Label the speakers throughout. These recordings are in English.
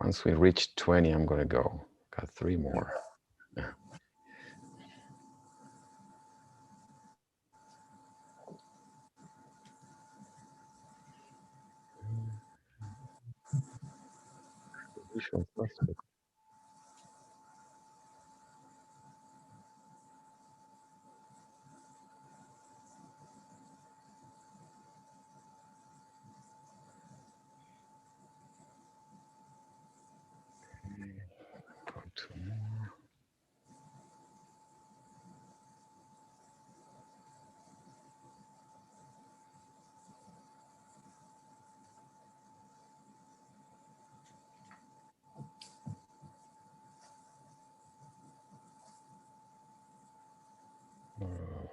Speaker 1: Once we reach 20, I'm going to go. Got 3 more. Yeah. Usual suspect. Go 2 more.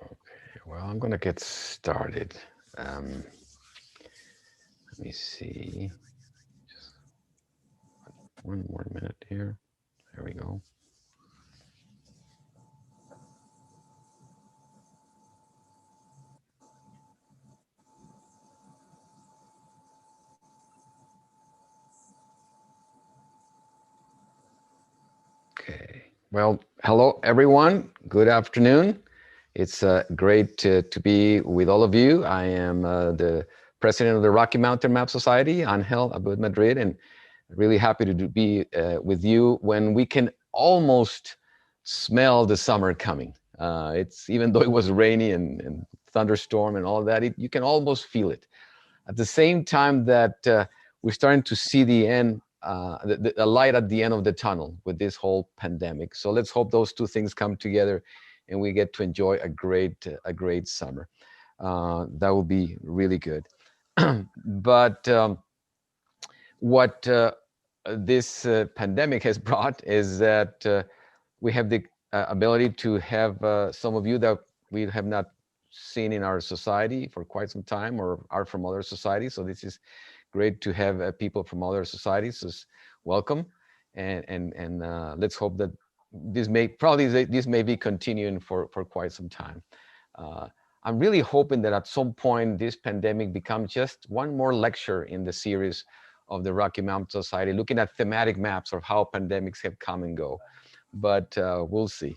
Speaker 1: Okay, well, I'm going to get started. Let me see. Just 1 more minute here. There we go. Okay. Well, hello, everyone. Good afternoon. It's great to be with all of you. I am the president of the Rocky Mountain Map Society, Angel Abud Madrid, and really happy to be with you when we can almost smell the summer coming. It's even though it was rainy and thunderstorm and all that, you can almost feel it. At the same time that we're starting to see the end, the light at the end of the tunnel with this whole pandemic. So let's hope those two things come together and we get to enjoy a great summer. That will be really good. But what this pandemic has brought is that we have the ability to have some of you that we have not seen in our society for quite some time or are from other societies. So this is great to have people from other societies. So welcome, and let's hope that this may be continuing for quite some time. I'm really hoping that at some point this pandemic becomes just one more lecture in the series of the Rocky Mountain Society, looking at thematic maps of how pandemics have come and go. But we'll see.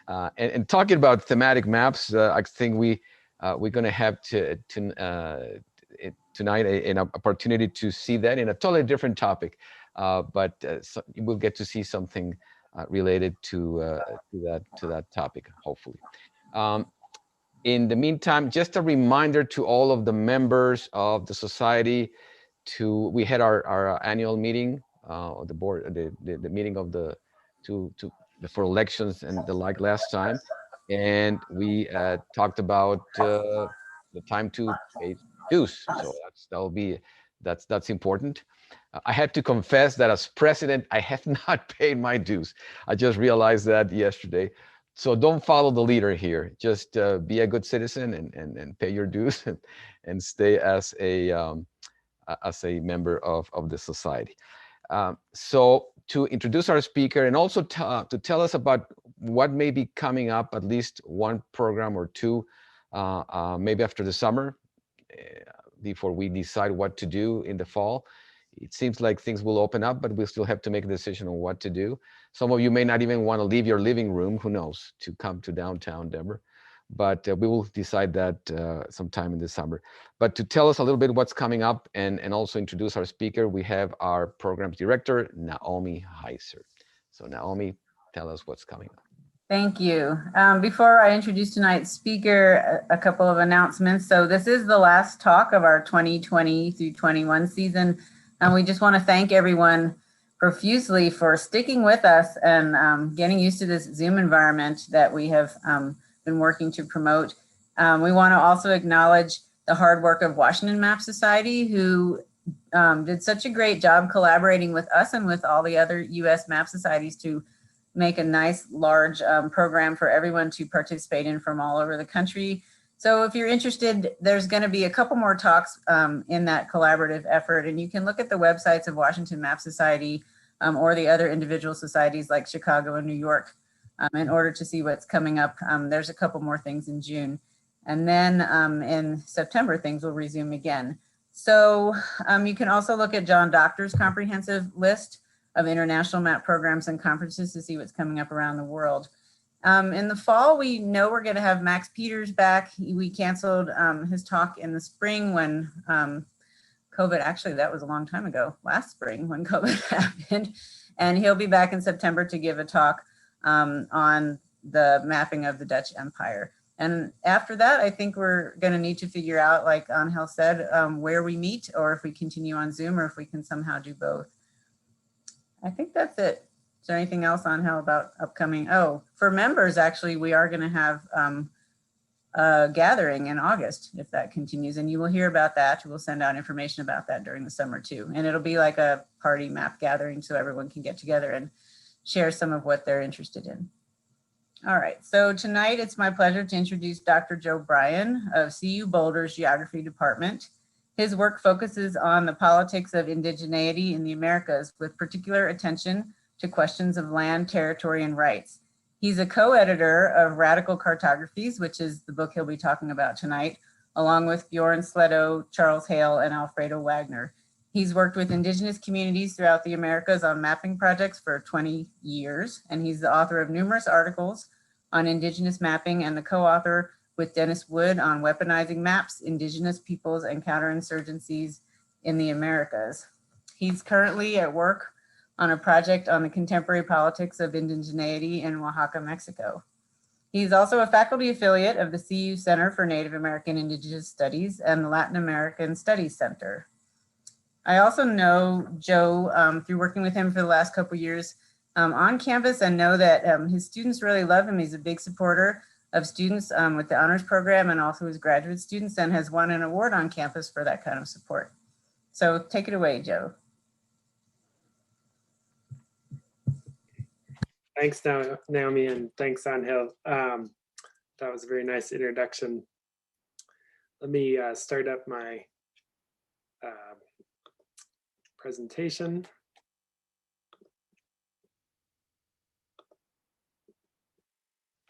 Speaker 1: And talking about thematic maps, I think we're going to have tonight an opportunity to see that in a totally different topic, but so we'll get to see something related to that topic, hopefully. In the meantime, just a reminder to all of the members of the society we had our annual meeting of the board, the meeting of the for elections and the like last time, and we talked about the time to pay dues. So that's important. I had to confess that as president, I have not paid my dues. I just realized that yesterday. So don't follow the leader here. Just be a good citizen and pay your dues and stay as a member of the society. So to introduce our speaker and also to tell us about what may be coming up, at least one program or two, maybe after the summer, before we decide what to do in the fall. It seems like things will open up, but we'll still have to make a decision on what to do. Some of you may not even want to leave your living room, who knows, to come to downtown Denver. But we will decide that sometime in the summer. But to tell us a little bit what's coming up and also introduce our speaker, we have our programs director, Naomi Heiser. So Naomi, tell us what's coming up.
Speaker 2: Thank you. Before I introduce tonight's speaker, a couple of announcements. So this is the last talk of our 2020 through 21 season. And we just want to thank everyone profusely for sticking with us and getting used to this Zoom environment that we have been working to promote. We want to also acknowledge the hard work of Washington Map Society, who did such a great job collaborating with us and with all the other U.S. map societies to make a nice large program for everyone to participate in from all over the country. So if you're interested, there's going to be a couple more talks in that collaborative effort, and you can look at the websites of Washington Map Society or the other individual societies like Chicago and New York in order to see what's coming up. There's a couple more things in June. And then in September, things will resume again. So you can also look at John Doctor's comprehensive list of international map programs and conferences to see what's coming up around the world. In the fall, we know we're going to have Max Peters back. We canceled his talk in the spring when COVID, actually, that was a long time ago, last spring when COVID happened. And he'll be back in September to give a talk on the mapping of the Dutch Empire. And after that, I think we're going to need to figure out, like Angel said, where we meet, or if we continue on Zoom, or if we can somehow do both. I think that's it. Is there anything else, Angel, about upcoming? Oh, for members, actually, we are going to have a gathering in August, if that continues. And you will hear about that. We'll send out information about that during the summer, too. And it'll be like a party map gathering so everyone can get together and share some of what they're interested in. All right, so tonight it's my pleasure to introduce Dr. Joe Bryan of CU Boulder's Geography Department. His work focuses on the politics of indigeneity in the Americas with particular attention to questions of land, territory, and rights. He's a co-editor of Radical Cartographies, which is the book he'll be talking about tonight, along with Bjorn Sledo, Charles Hale, and Alfredo Wagner. He's worked with indigenous communities throughout the Americas on mapping projects for 20 years, and he's the author of numerous articles on indigenous mapping and the co-author with Dennis Wood on weaponizing maps, indigenous peoples, and counterinsurgencies in the Americas. He's currently at work on a project on the contemporary politics of indigeneity in Oaxaca, Mexico. He's also a faculty affiliate of the CU Center for Native American Indigenous Studies and the Latin American Studies Center. I also know Joe through working with him for the last couple of years on campus, and know that his students really love him. He's a big supporter of students with the honors program and also his graduate students, and has won an award on campus for that kind of support. So take it away, Joe.
Speaker 3: Thanks, Naomi, and thanks, Angel. That was a very nice introduction. Let me start up my presentation.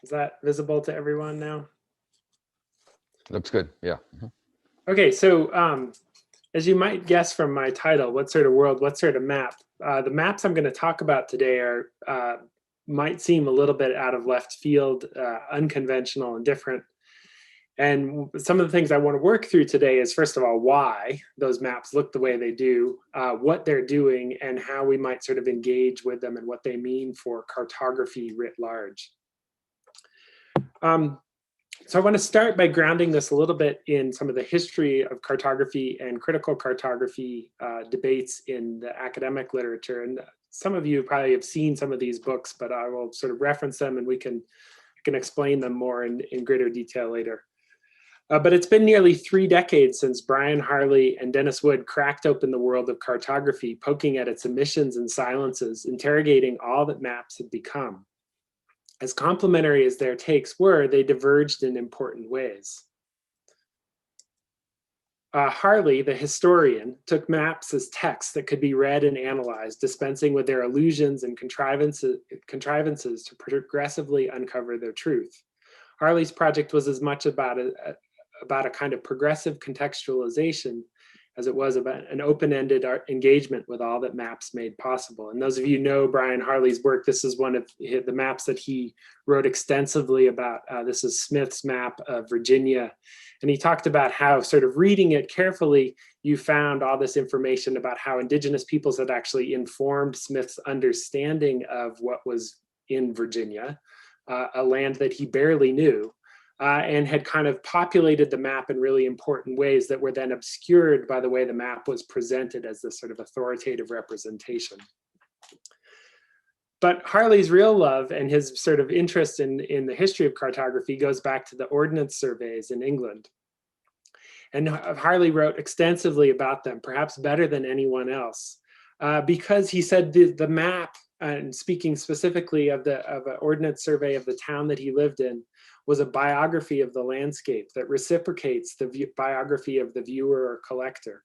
Speaker 3: Is that visible to everyone now?
Speaker 1: Looks good, yeah.
Speaker 3: Okay, so as you might guess from my title, what sort of world, what sort of map? The maps I'm going to talk about today are might seem a little bit out of left field, unconventional and different. And some of the things I want to work through today is, first of all, why those maps look the way they do, what they're doing, and how we might sort of engage with them and what they mean for cartography writ large. So I want to start by grounding this a little bit in some of the history of cartography and critical cartography debates in the academic literature. And some of you probably have seen some of these books, but I will sort of reference them, and I can explain them more in greater detail later. But it's been nearly 3 decades since Brian Harley and Dennis Wood cracked open the world of cartography, poking at its omissions and silences, interrogating all that maps have become. As complementary as their takes were, they diverged in important ways. Harley, the historian, took maps as texts that could be read and analyzed, dispensing with their illusions and contrivances to progressively uncover their truth. Harley's project was as much about a kind of progressive contextualization as it was about an open-ended engagement with all that maps made possible. And those of you know Brian Harley's work, this is one of the maps that he wrote extensively about. This is Smith's map of Virginia. And he talked about how, sort of reading it carefully, you found all this information about how indigenous peoples had actually informed Smith's understanding of what was in Virginia, a land that he barely knew. And had kind of populated the map in really important ways that were then obscured by the way the map was presented as this sort of authoritative representation. But Harley's real love and his sort of interest in the history of cartography goes back to the ordnance surveys in England. And Harley wrote extensively about them, perhaps better than anyone else, because he said the map, and speaking specifically of an ordnance survey of the town that he lived in, was a biography of the landscape that reciprocates the biography of the viewer or collector.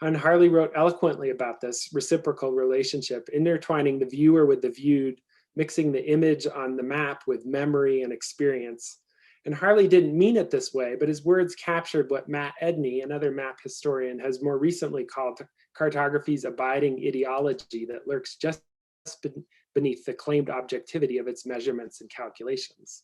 Speaker 3: And Harley wrote eloquently about this reciprocal relationship, intertwining the viewer with the viewed, mixing the image on the map with memory and experience. And Harley didn't mean it this way, but his words captured what Matt Edney, another map historian, has more recently called cartography's abiding ideology that lurks just beneath the claimed objectivity of its measurements and calculations.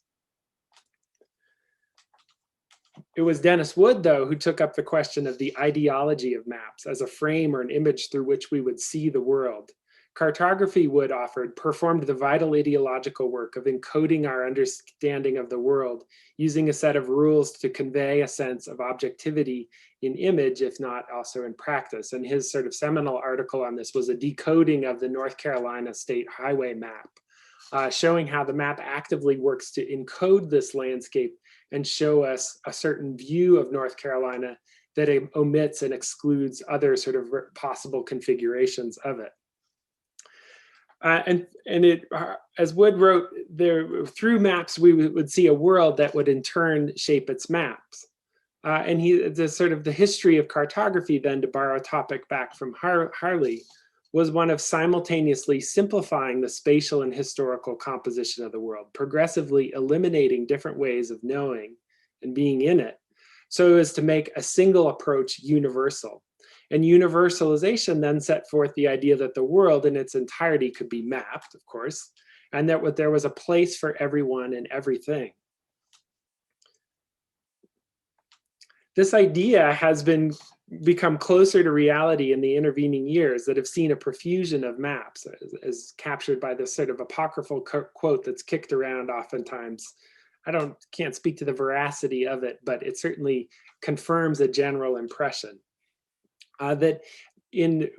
Speaker 3: It was Dennis Wood, though, who took up the question of the ideology of maps as a frame or an image through which we would see the world. Cartography, Wood offered, performed the vital ideological work of encoding our understanding of the world using a set of rules to convey a sense of objectivity in image, if not also in practice. And his sort of seminal article on this was a decoding of the North Carolina State Highway map, showing how the map actively works to encode this landscape and show us a certain view of North Carolina that it omits and excludes other sort of possible configurations of it. As Wood wrote, through maps, we would see a world that would in turn shape its maps. The history of cartography, then, to borrow a topic back from Harley, was one of simultaneously simplifying the spatial and historical composition of the world, progressively eliminating different ways of knowing and being in it, so as to make a single approach universal. And universalization then set forth the idea that the world in its entirety could be mapped, of course, and that there was a place for everyone and everything. This idea has become closer to reality in the intervening years that have seen a profusion of maps, as captured by this sort of apocryphal quote that's kicked around oftentimes. I can't speak to the veracity of it, but it certainly confirms a general impression. That in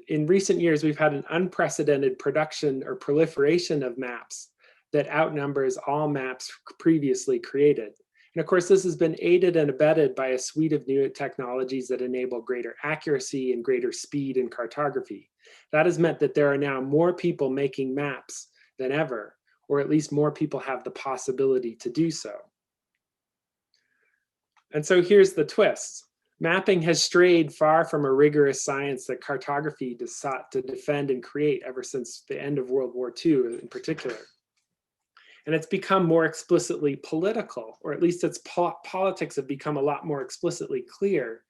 Speaker 3: recent years, we've had an unprecedented production or proliferation of maps that outnumbers all maps previously created. And of course, this has been aided and abetted by a suite of new technologies that enable greater accuracy and greater speed in cartography. That has meant that there are now more people making maps than ever, or at least more people have the possibility to do so. And so here's the twist. Mapping has strayed far from a rigorous science that cartography sought to defend and create ever since the end of World War II in particular. And it's become more explicitly political, or at least its politics have become a lot more explicitly clear,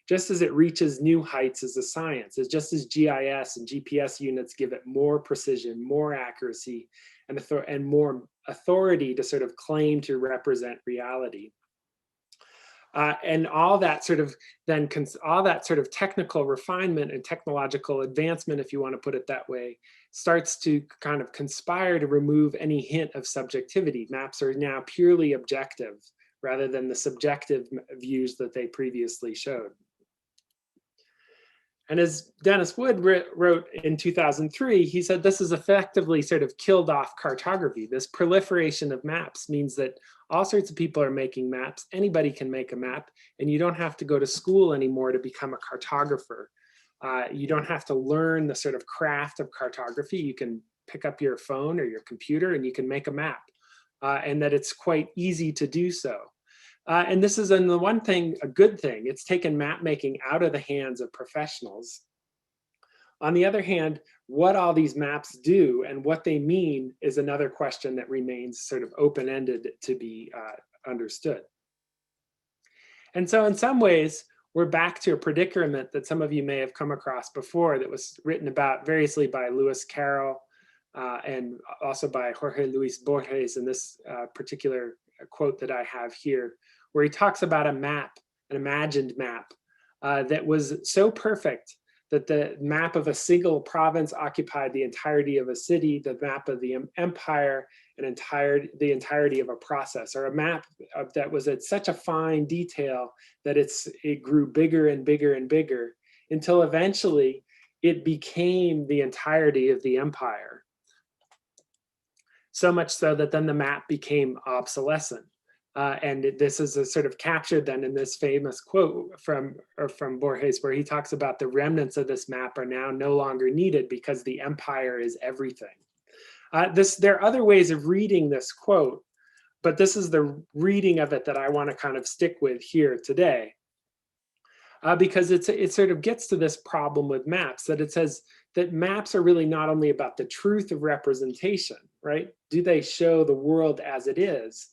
Speaker 3: just as it reaches new heights as a science, just as GIS and GPS units give it more precision, more accuracy, and more authority to sort of claim to represent reality. And all that sort of technical refinement and technological advancement, if you want to put it that way, starts to kind of conspire to remove any hint of subjectivity. Maps are now purely objective rather than the subjective views that they previously showed. And as Dennis Wood wrote in 2003, he said this has effectively sort of killed off cartography. This proliferation of maps means that all sorts of people are making maps. Anybody can make a map, and you don't have to go to school anymore to become a cartographer. You don't have to learn the sort of craft of cartography. You can pick up your phone or your computer and you can make a map, and that it's quite easy to do so. And this is, on the one thing, a good thing. It's taken map making out of the hands of professionals. On the other hand, what all these maps do and what they mean is another question that remains sort of open-ended to be understood. And so in some ways, we're back to a predicament that some of you may have come across before that was written about variously by Lewis Carroll and also by Jorge Luis Borges in this particular quote that I have here, where he talks about a map, an imagined map that was so perfect that the map of a single province occupied the entirety of a city, the map of the empire, and the entirety of a process, or a map that was at such a fine detail that it grew bigger and bigger and bigger until eventually it became the entirety of the empire. So much so that then the map became obsolescent. And this is a sort of captured then in this famous quote from Borges, where he talks about the remnants of this map are now no longer needed because the empire is everything. There are other ways of reading this quote, but this is the reading of it that I want to kind of stick with here today. Because it sort of gets to this problem with maps, that it says that maps are really not only about the truth of representation, right? Do they show the world as it is?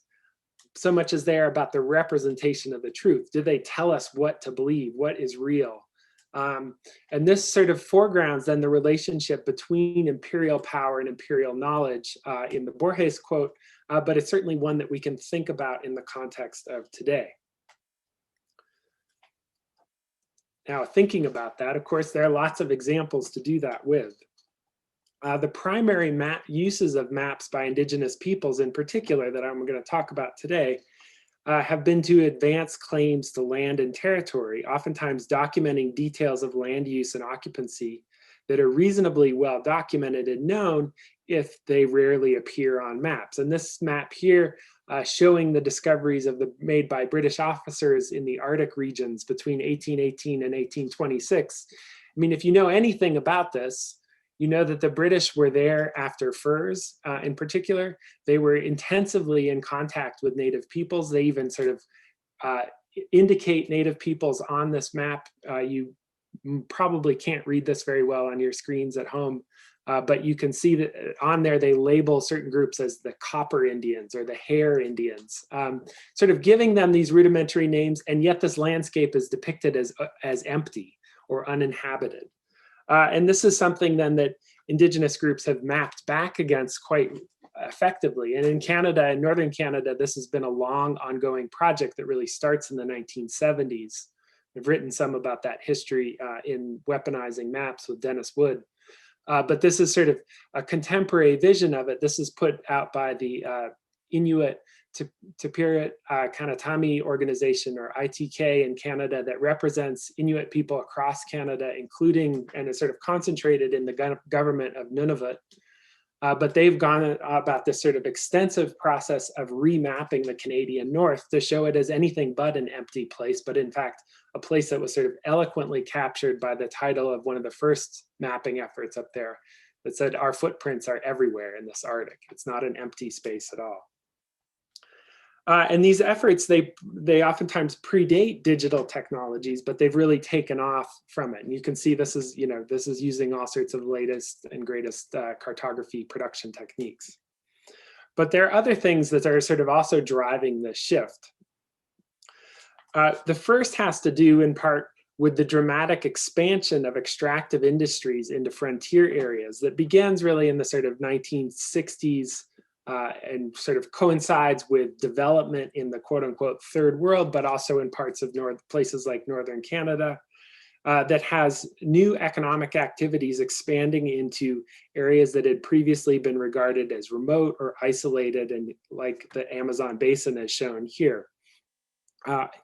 Speaker 3: So much as they are about the representation of the truth. Do they tell us what to believe, what is real, And this sort of foregrounds then the relationship between imperial power and imperial knowledge in the Borges quote, but it's certainly one that we can think about in the context of today. Now, thinking about that, of course, there are lots of examples to do that with. The primary uses of maps by indigenous peoples in particular that I'm going to talk about today have been to advance claims to land and territory, oftentimes documenting details of land use and occupancy that are reasonably well documented and known if they rarely appear on maps. And this map here showing the discoveries made by British officers in the Arctic regions between 1818 and 1826. I mean, if you know anything about this, you know that the British were there after furs in particular. They were intensively in contact with native peoples. They even sort of indicate native peoples on this map. You probably can't read this very well on your screens at home, but you can see that on there they label certain groups as the Copper Indians or the Hair Indians, sort of giving them these rudimentary names, and yet this landscape is depicted as empty or uninhabited. And this is something then that indigenous groups have mapped back against quite effectively. And in Canada, in Northern Canada, this has been a long ongoing project that really starts in the 1970s. I've written some about that history in Weaponizing Maps with Dennis Wood. But this is sort of a contemporary vision of it. This is put out by the Inuit Tapiriit Kanatami organization, or ITK, in Canada, that represents Inuit people across Canada, including, and is sort of concentrated in the government of Nunavut. But they've gone about this sort of extensive process of remapping the Canadian North to show it as anything but an empty place, but in fact, a place that was sort of eloquently captured by the title of one of the first mapping efforts up there that said, "Our footprints are everywhere in this Arctic. It's not an empty space at all." And these efforts, they oftentimes predate digital technologies, but they've really taken off from it. And you can see this is using all sorts of latest and greatest cartography production techniques. But there are other things that are sort of also driving this shift. The first has to do in part with the dramatic expansion of extractive industries into frontier areas that begins really in the sort of 1960s and sort of coincides with development in the quote unquote third world, but also in parts of places like Northern Canada, that has new economic activities expanding into areas that had previously been regarded as remote or isolated, and like the Amazon basin as shown here.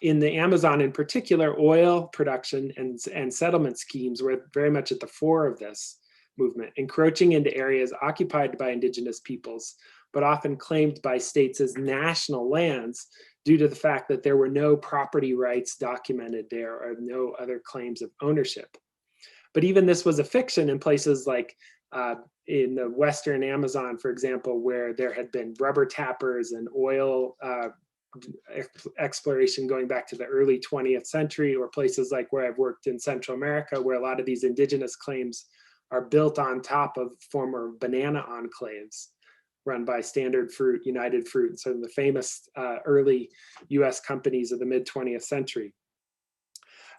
Speaker 3: In the Amazon in particular, oil production and settlement schemes were very much at the fore of this movement, encroaching into areas occupied by indigenous peoples, but often claimed by states as national lands due to the fact that there were no property rights documented there or no other claims of ownership. But even this was a fiction in places like in the Western Amazon, for example, where there had been rubber tappers and oil exploration going back to the early 20th century, or places like where I've worked in Central America, where a lot of these indigenous claims are built on top of former banana enclaves run by Standard Fruit, United Fruit, and some of the famous early US companies of the mid-20th century.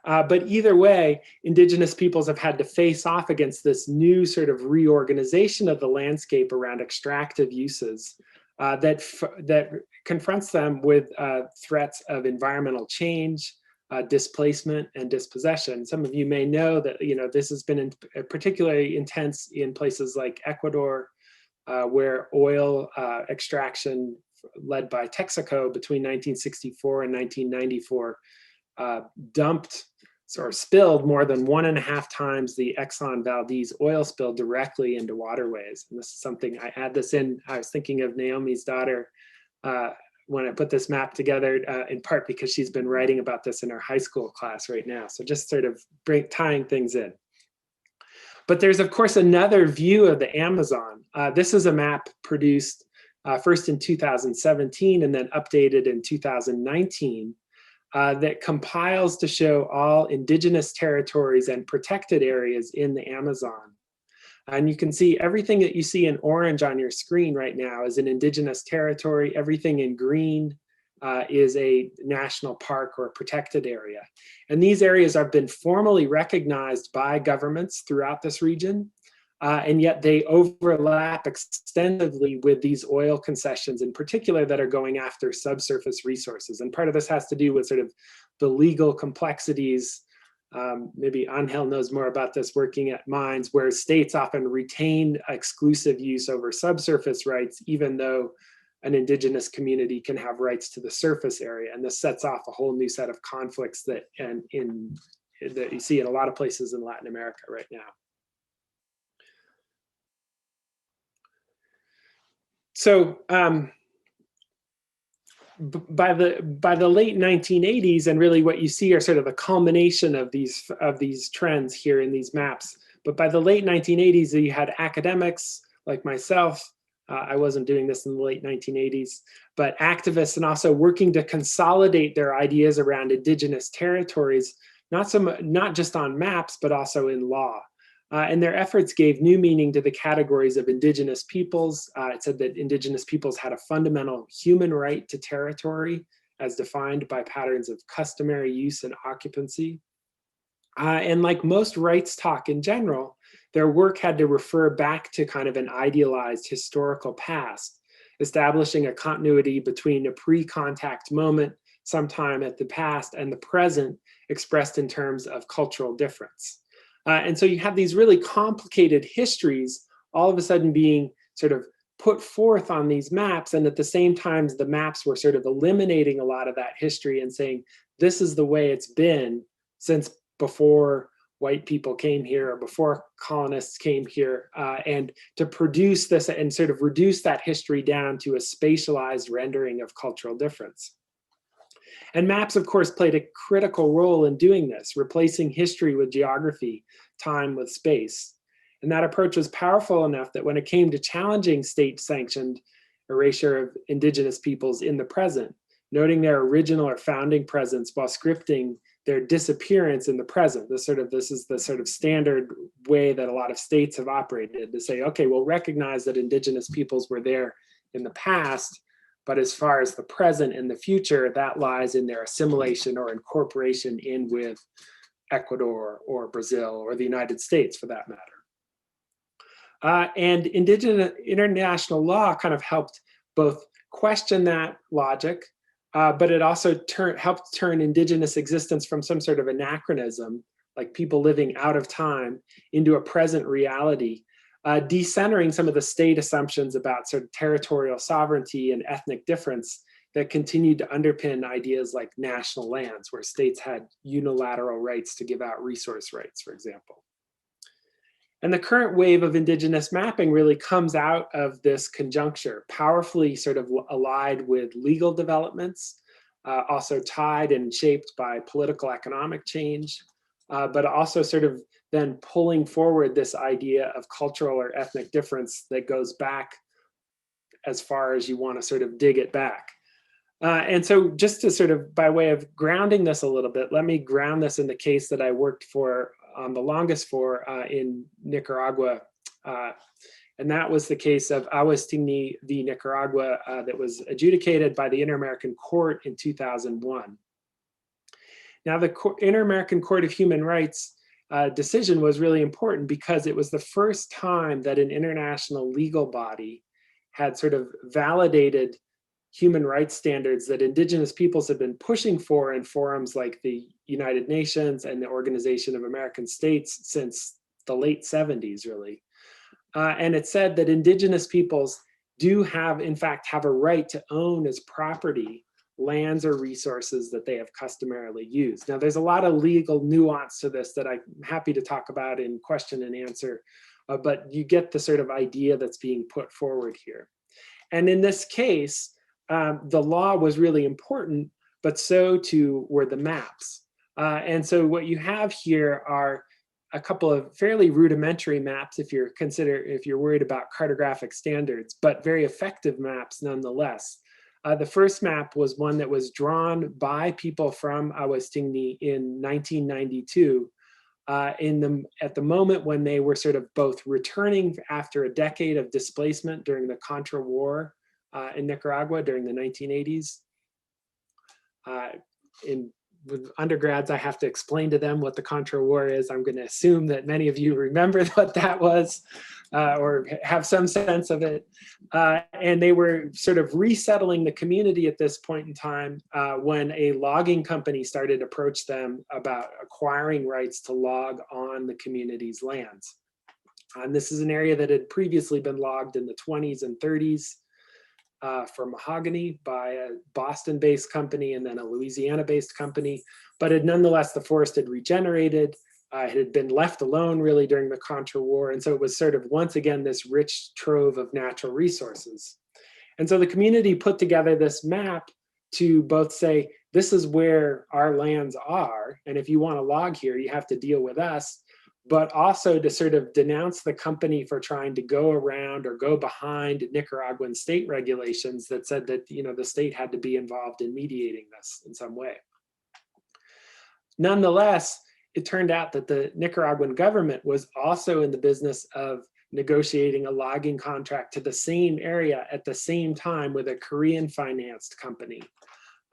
Speaker 3: But either way, indigenous peoples have had to face off against this new sort of reorganization of the landscape around extractive uses that confronts them with threats of environmental change, displacement, and dispossession. Some of you may know that this has been particularly intense in places like Ecuador, where oil extraction led by Texaco between 1964 and 1994 dumped or spilled more than 1.5 times the Exxon Valdez oil spill directly into waterways. And this is something I add this in. I was thinking of Naomi's daughter when I put this map together, in part because she's been writing about this in her high school class right now. So just sort of tying things in. But there's, of course, another view of the Amazon. This is a map produced first in 2017 and then updated in 2019 that compiles to show all indigenous territories and protected areas in the Amazon. And you can see everything that you see in orange on your screen right now is an indigenous territory. Everything in green is a national park or protected area. And these areas have been formally recognized by governments throughout this region, and yet they overlap extensively with these oil concessions in particular that are going after subsurface resources. And part of this has to do with sort of the legal complexities. Maybe Angel knows more about this working at mines, where states often retain exclusive use over subsurface rights, even though an indigenous community can have rights to the surface area. And this sets off a whole new set of conflicts that you see in a lot of places in Latin America right now. So by the late 1980s, and really what you see are sort of the culmination of these trends here in these maps. But by the late 1980s, you had academics like myself. I wasn't doing this in the late 1980s, but activists and also working to consolidate their ideas around indigenous territories, not just on maps, but also in law. And their efforts gave new meaning to the categories of indigenous peoples. It said that indigenous peoples had a fundamental human right to territory as defined by patterns of customary use and occupancy. And like most rights talk in general, their work had to refer back to kind of an idealized historical past, establishing a continuity between a pre-contact moment sometime at the past and the present expressed in terms of cultural difference. And so you have these really complicated histories all of a sudden being sort of put forth on these maps. And at the same time, the maps were sort of eliminating a lot of that history and saying, this is the way it's been since before white people came here or before colonists came here, and to produce this and sort of reduce that history down to a spatialized rendering of cultural difference. And maps, of course, played a critical role in doing this, replacing history with geography, time with space. And that approach was powerful enough that when it came to challenging state-sanctioned erasure of indigenous peoples in the present, noting their original or founding presence while scripting their disappearance in the present. This is the sort of standard way that a lot of states have operated, to say, okay, we'll recognize that indigenous peoples were there in the past, but as far as the present and the future, that lies in their assimilation or incorporation in with Ecuador or Brazil or the United States for that matter. And indigenous international law kind of helped both question that logic, but it also helped turn indigenous existence from some sort of anachronism, like people living out of time, into a present reality, decentering some of the state assumptions about sort of territorial sovereignty and ethnic difference that continued to underpin ideas like national lands, where states had unilateral rights to give out resource rights, for example. And the current wave of indigenous mapping really comes out of this conjuncture, powerfully sort of allied with legal developments, also tied and shaped by political economic change, but also sort of then pulling forward this idea of cultural or ethnic difference that goes back as far as you want to sort of dig it back. And so just to sort of, by way of grounding this a little bit, let me ground this in the case that I worked for the longest for in Nicaragua. And that was the case of Aostini v. Nicaragua that was adjudicated by the Inter-American Court in 2001. Now, the Inter-American Court of Human Rights decision was really important because it was the first time that an international legal body had sort of validated human rights standards that indigenous peoples had been pushing for in forums like the United Nations and the Organization of American States since the late 70s, really. And it said that indigenous peoples do in fact have a right to own as property lands or resources that they have customarily used. Now, there's a lot of legal nuance to this that I'm happy to talk about in question and answer, but you get the sort of idea that's being put forward here. And in this case, the law was really important, but so too were the maps. And so what you have here are a couple of fairly rudimentary maps if you're worried about cartographic standards, but very effective maps nonetheless. The first map was one that was drawn by people from Aostini in 1992, at the moment when they were sort of both returning after a decade of displacement during the Contra War in Nicaragua during the 1980s, With undergrads, I have to explain to them what the Contra War is. I'm going to assume that many of you remember what that was, or have some sense of it. And they were sort of resettling the community at this point in time when a logging company started to approach them about acquiring rights to log on the community's lands. And this is an area that had previously been logged in the 20s and 30s. For mahogany by a Boston-based company and then a Louisiana-based company, but nonetheless, the forest had regenerated. It had been left alone really during the Contra War, and so it was sort of once again this rich trove of natural resources. And so the community put together this map to both say, this is where our lands are, and if you want to log here, you have to deal with us, but also to sort of denounce the company for trying to go around or go behind Nicaraguan state regulations that said that, you know, the state had to be involved in mediating this in some way. Nonetheless, it turned out that the Nicaraguan government was also in the business of negotiating a logging contract to the same area at the same time with a Korean financed company.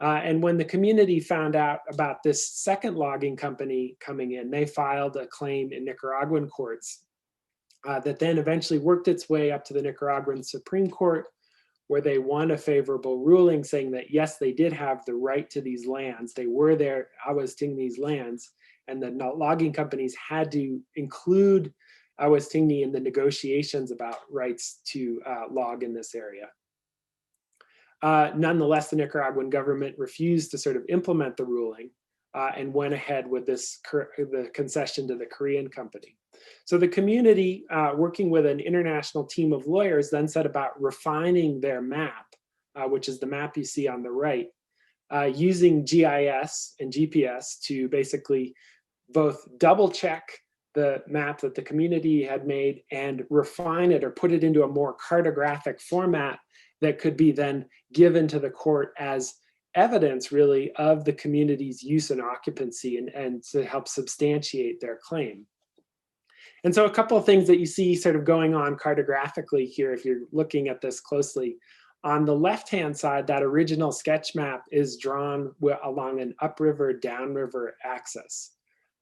Speaker 3: And when the community found out about this second logging company coming in, they filed a claim in Nicaraguan courts that then eventually worked its way up to the Nicaraguan Supreme Court, where they won a favorable ruling saying that, yes, they did have the right to these lands. They were their Aostini's lands, and the logging companies had to include Aostini in the negotiations about rights to log in this area. Nonetheless, the Nicaraguan government refused to sort of implement the ruling and went ahead with the concession to the Korean company. So the community, working with an international team of lawyers, then set about refining their map, which is the map you see on the right, using GIS and GPS to basically both double check the map that the community had made and refine it or put it into a more cartographic format that could be then given to the court as evidence really of the community's use and occupancy and to help substantiate their claim. And so a couple of things that you see sort of going on cartographically here, if you're looking at this closely, on the left-hand side, that original sketch map is drawn along an upriver, downriver axis,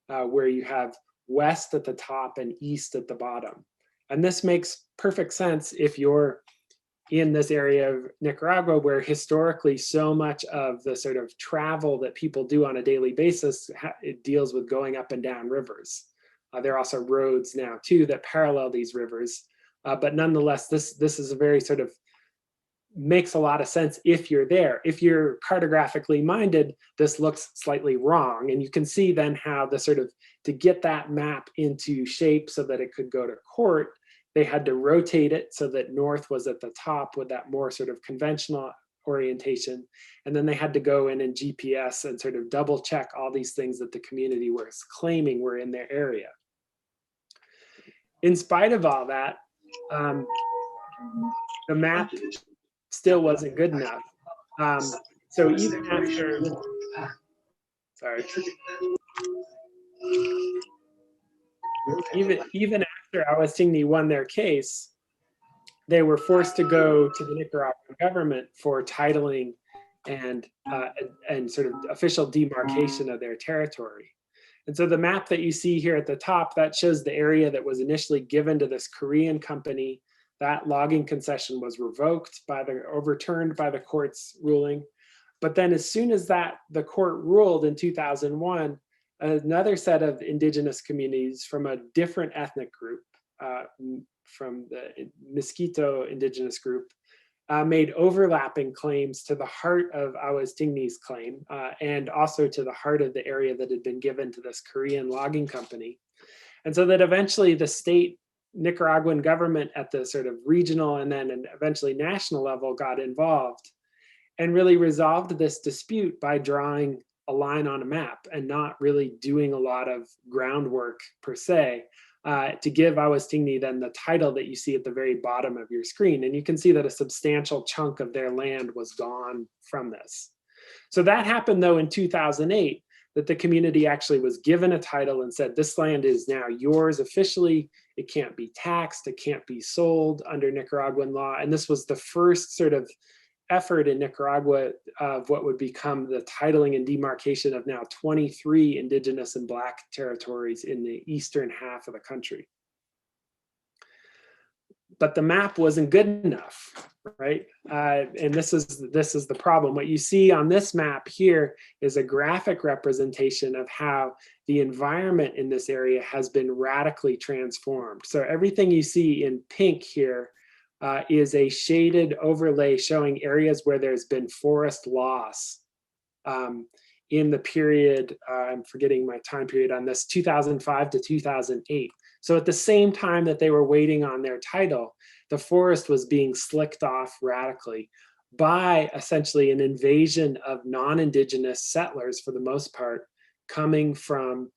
Speaker 3: where you have west at the top and east at the bottom. And this makes perfect sense if you're in this area of Nicaragua, where historically so much of the sort of travel that people do on a daily basis, it deals with going up and down rivers. There are also roads now too that parallel these rivers, but nonetheless, this is a very sort of makes a lot of sense if you're there. If you're cartographically minded, this looks slightly wrong, and you can see then how the sort of to get that map into shape so that it could go to court, they had to rotate it so that north was at the top with that more sort of conventional orientation. And then they had to go in and GPS and sort of double check all these things that the community was claiming were in their area. In spite of all that, the map still wasn't good enough. So even after, even after Aostini won their case, they were forced to go to the Nicaraguan government for titling and sort of official demarcation of their territory. And so the map that you see here at the top, that shows the area that was initially given to this Korean company. That logging concession was overturned by the court's ruling. But then as soon as the court ruled in 2001, another set of indigenous communities from a different ethnic group, from the Mosquito indigenous group, made overlapping claims to the heart of Aostini's claim and also to the heart of the area that had been given to this Korean logging company. And so that eventually the state Nicaraguan government at the sort of regional and then eventually national level got involved and really resolved this dispute by drawing a line on a map and not really doing a lot of groundwork per se to give Aostini then the title that you see at the very bottom of your screen. And you can see that a substantial chunk of their land was gone from this. So that happened though in 2008, that the community actually was given a title and said, this land is now yours officially. It can't be taxed, it can't be sold under Nicaraguan law. And this was the first sort of effort in Nicaragua of what would become the titling and demarcation of now 23 indigenous and Black territories in the eastern half of the country. But the map wasn't good enough, right? And this is the problem. What you see on this map here is a graphic representation of how the environment in this area has been radically transformed. So everything you see in pink here is a shaded overlay showing areas where there's been forest loss in the period, I'm forgetting my time period on this, 2005 to 2008. So at the same time that they were waiting on their title, the forest was being slicked off radically by essentially an invasion of non-indigenous settlers, for the most part, coming from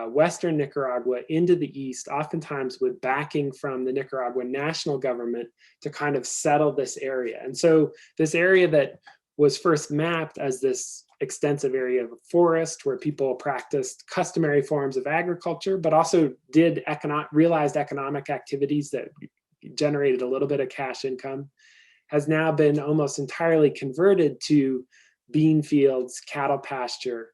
Speaker 3: Western Nicaragua into the east, oftentimes with backing from the Nicaraguan national government to kind of settle this area. And so this area that was first mapped as this extensive area of forest where people practiced customary forms of agriculture, but also did realized economic activities that generated a little bit of cash income, has now been almost entirely converted to bean fields, cattle pasture,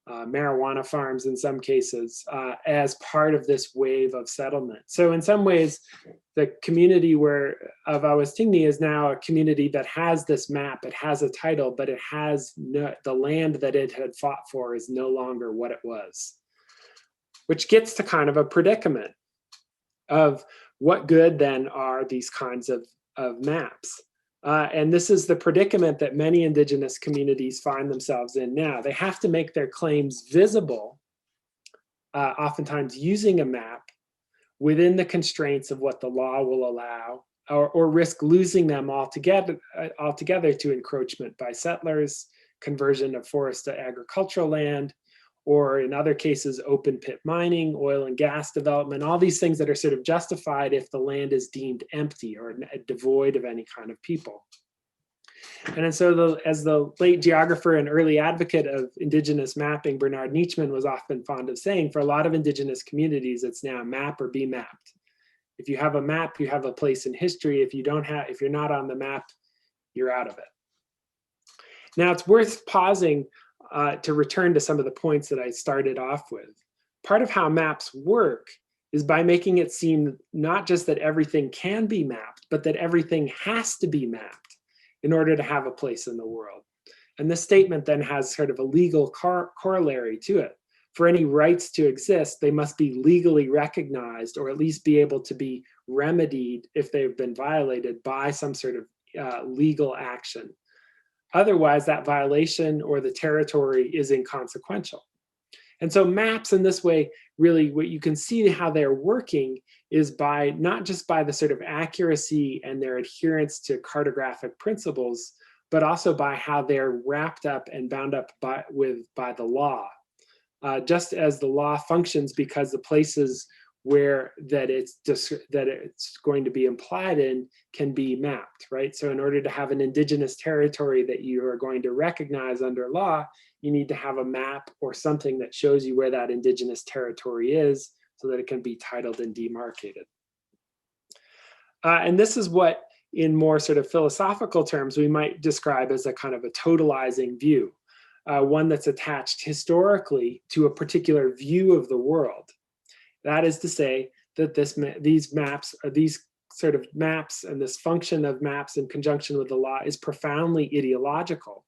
Speaker 3: marijuana farms in some cases, as part of this wave of settlement. So in some ways, the community of Aostini is now a community that has this map, it has a title, but it has the land that it had fought for is no longer what it was. Which gets to kind of a predicament of what good then are these kinds of maps. And this is the predicament that many indigenous communities find themselves in now. They have to make their claims visible, oftentimes using a map, within the constraints of what the law will allow, or risk losing them altogether to encroachment by settlers, conversion of forest to agricultural land, or in other cases, open pit mining, oil and gas development, all these things that are sort of justified if the land is deemed empty or devoid of any kind of people. And so as the late geographer and early advocate of indigenous mapping, Bernard Nietzschman was often fond of saying, for a lot of indigenous communities, it's now map or be mapped. If you have a map, you have a place in history. If you're not on the map, you're out of it. Now it's worth pausing to return to some of the points that I started off with. Part of how maps work is by making it seem not just that everything can be mapped, but that everything has to be mapped in order to have a place in the world. And this statement then has sort of a legal corollary to it. For any rights to exist, they must be legally recognized, or at least be able to be remedied if they've been violated by some sort of legal action. Otherwise, that violation or the territory is inconsequential. And so maps in this way, really what you can see how they're working is by not just by the sort of accuracy and their adherence to cartographic principles, but also by how they're wrapped up and bound up by the law. Just as the law functions because the places where it's going to be implied in can be mapped, right? So in order to have an indigenous territory that you are going to recognize under law, you need to have a map or something that shows you where that indigenous territory is so that it can be titled and demarcated. And this is what, in more sort of philosophical terms, we might describe as a kind of a totalizing view, one that's attached historically to a particular view of the world. That is to say that these maps, or these sort of maps and this function of maps in conjunction with the law is profoundly ideological.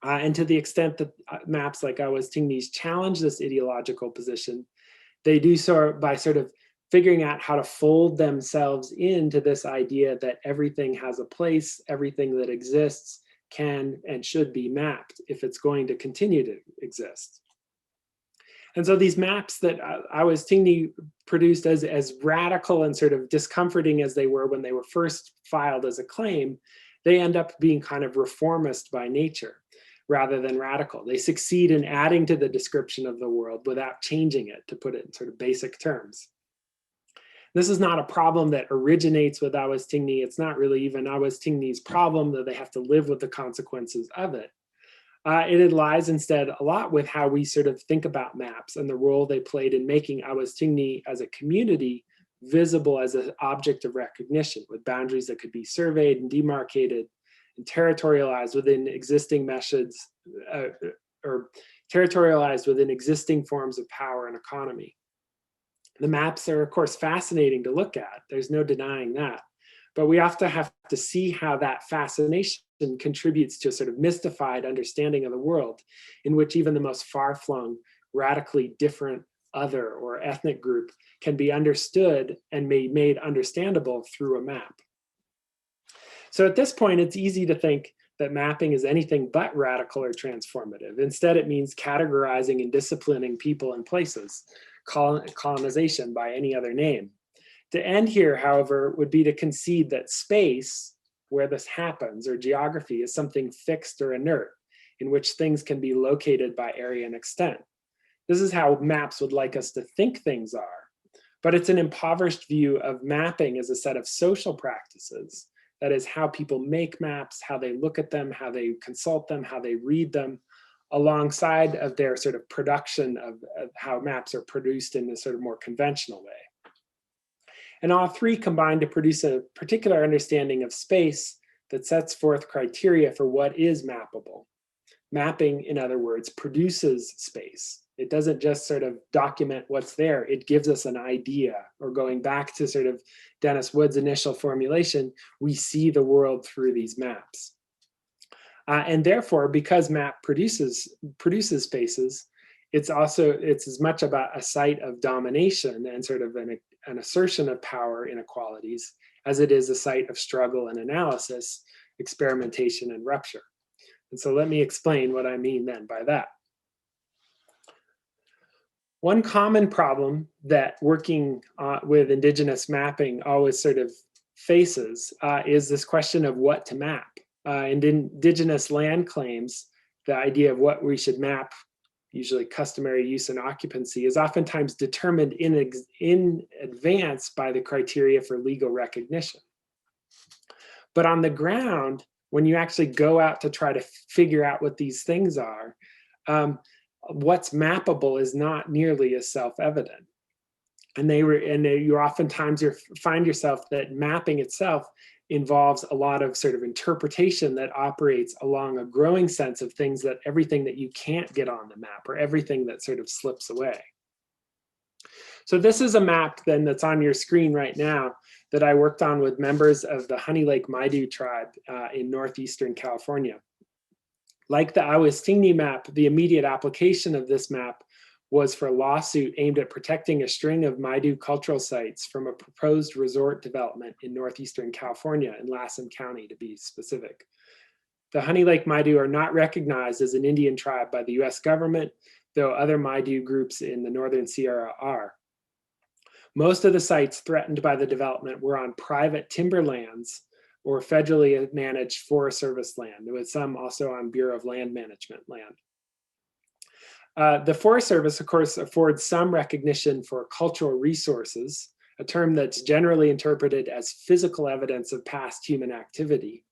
Speaker 3: And to the extent that maps like Aostini's challenge this ideological position, they do so by sort of figuring out how to fold themselves into this idea that everything has a place, everything that exists can and should be mapped if it's going to continue to exist. And so these maps that Aostini produced as radical and sort of discomforting as they were when they were first filed as a claim, they end up being kind of reformist by nature rather than radical. They succeed in adding to the description of the world without changing it, to put it in sort of basic terms. This is not a problem that originates with Aostini. It's not really even Aostini's problem, that they have to live with the consequences of it. It lies instead a lot with how we sort of think about maps and the role they played in making Aostini as a community visible as an object of recognition, with boundaries that could be surveyed and demarcated, and territorialized within existing methods, or territorialized within existing forms of power and economy. The maps are, of course, fascinating to look at. There's no denying that. But we often have to see how that fascination contributes to a sort of mystified understanding of the world, in which even the most far-flung, radically different other or ethnic group can be understood and made understandable through a map. So at this point, it's easy to think that mapping is anything but radical or transformative. Instead, it means categorizing and disciplining people and places, colonization by any other name. To end here, however, would be to concede that space, where this happens, or geography, is something fixed or inert, in which things can be located by area and extent. This is how maps would like us to think things are, but it's an impoverished view of mapping as a set of social practices. That is how people make maps, how they look at them, how they consult them, how they read them, alongside of their sort of production of how maps are produced in a sort of more conventional way. And all three combine to produce a particular understanding of space that sets forth criteria for what is mappable. Mapping, in other words, produces space. It doesn't just sort of document what's there, it gives us an idea. Or going back to sort of Dennis Wood's initial formulation, we see the world through these maps. And therefore, because map produces spaces, it's as much about a site of domination and sort of an assertion of power inequalities as it is a site of struggle and analysis, experimentation and rupture. And so let me explain what I mean then by that. One common problem that working with Indigenous mapping always sort of faces is this question of what to map. In Indigenous land claims, the idea of what we should map, usually customary use and occupancy, is oftentimes determined in advance by the criteria for legal recognition. But on the ground, when you actually go out to try to figure out what these things are, what's mappable is not nearly as self-evident. And you oftentimes find yourself that mapping itself involves a lot of sort of interpretation that operates along a growing sense of things, that everything that you can't get on the map, or everything that sort of slips away. So this is a map then that's on your screen right now that I worked on with members of the Honey Lake Maidu tribe in northeastern California. Like the Aostini map, the immediate application of this map was for a lawsuit aimed at protecting a string of Maidu cultural sites from a proposed resort development in northeastern California, in Lassen County to be specific. The Honey Lake Maidu are not recognized as an Indian tribe by the US government, though other Maidu groups in the Northern Sierra are. Most of the sites threatened by the development were on private timberlands or federally managed Forest Service land, with some also on Bureau of Land Management land. The Forest Service, of course, affords some recognition for cultural resources, a term that's generally interpreted as physical evidence of past human activity.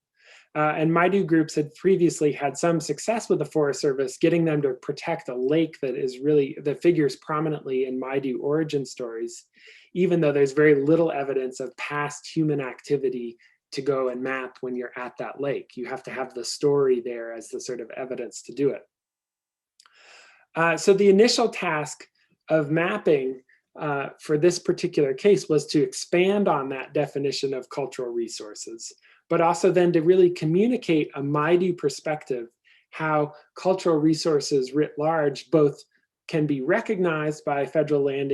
Speaker 3: And Maidu groups had previously had some success with the Forest Service, getting them to protect a lake that figures prominently in Maidu origin stories, even though there's very little evidence of past human activity to go and map when you're at that lake. You have to have the story there as the sort of evidence to do it. So the initial task of mapping for this particular case was to expand on that definition of cultural resources, but also then to really communicate a Maidu perspective, how cultural resources writ large both can be recognized by federal land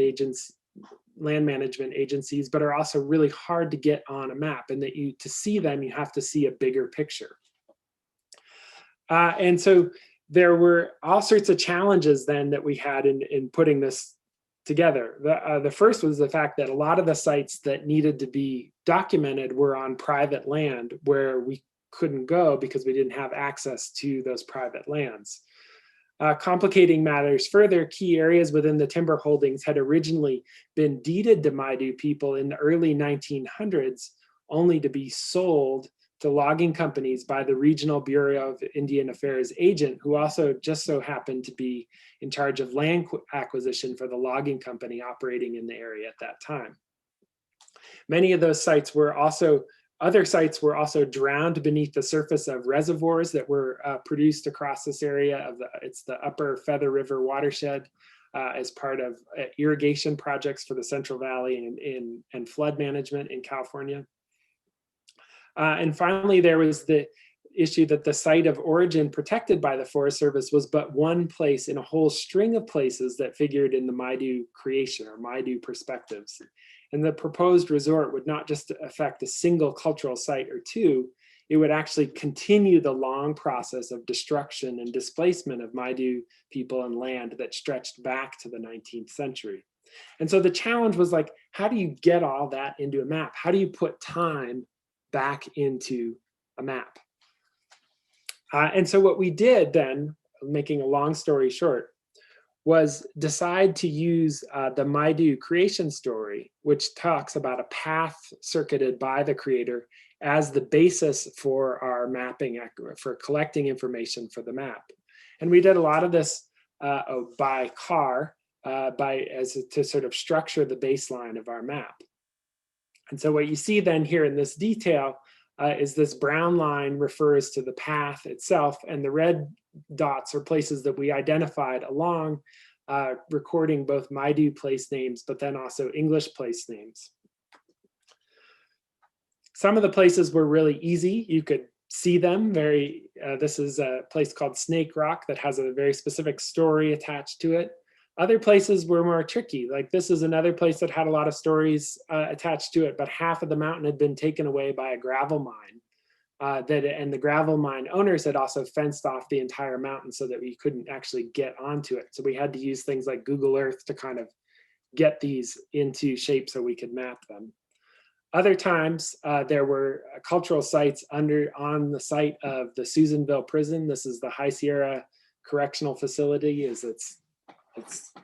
Speaker 3: management agencies, but are also really hard to get on a map, and that to see them, you have to see a bigger picture. And so there were all sorts of challenges then that we had in putting this together. The first was the fact that a lot of the sites that needed to be documented were on private land where we couldn't go because we didn't have access to those private lands. Complicating matters further, key areas within the timber holdings had originally been deeded to Maidu people in the early 1900s, only to be sold to logging companies by the Regional Bureau of Indian Affairs agent, who also just so happened to be in charge of land acquisition for the logging company operating in the area at that time. Many of those sites were also Other sites were also drowned beneath the surface of reservoirs that were produced across this area. It's the Upper Feather River watershed as part of irrigation projects for the Central Valley and flood management in California. And finally, there was the issue that the site of origin protected by the Forest Service was but one place in a whole string of places that figured in the Maidu creation or Maidu perspectives. And the proposed resort would not just affect a single cultural site or two, it would actually continue the long process of destruction and displacement of Maidu people and land that stretched back to the 19th century. And so the challenge was like, how do you get all that into a map? How do you put time back into a map? And so what we did then, making a long story short, was decide to use the Maidu creation story, which talks about a path circuited by the creator as the basis for our mapping, for collecting information for the map. And we did a lot of this by car, to sort of structure the baseline of our map. And so what you see then here in this detail is this brown line refers to the path itself, and the red dots are places that we identified along, recording both Maidu place names, but then also English place names. Some of the places were really easy. You could see them this is a place called Snake Rock that has a very specific story attached to it. Other places were more tricky. Like this is another place that had a lot of stories attached to it, but half of the mountain had been taken away by a gravel mine. And the gravel mine owners had also fenced off the entire mountain so that we couldn't actually get onto it. So we had to use things like Google Earth to kind of get these into shape so we could map them. Other times, there were cultural sites on the site of the Susanville prison. This is the High Sierra Correctional Facility, is its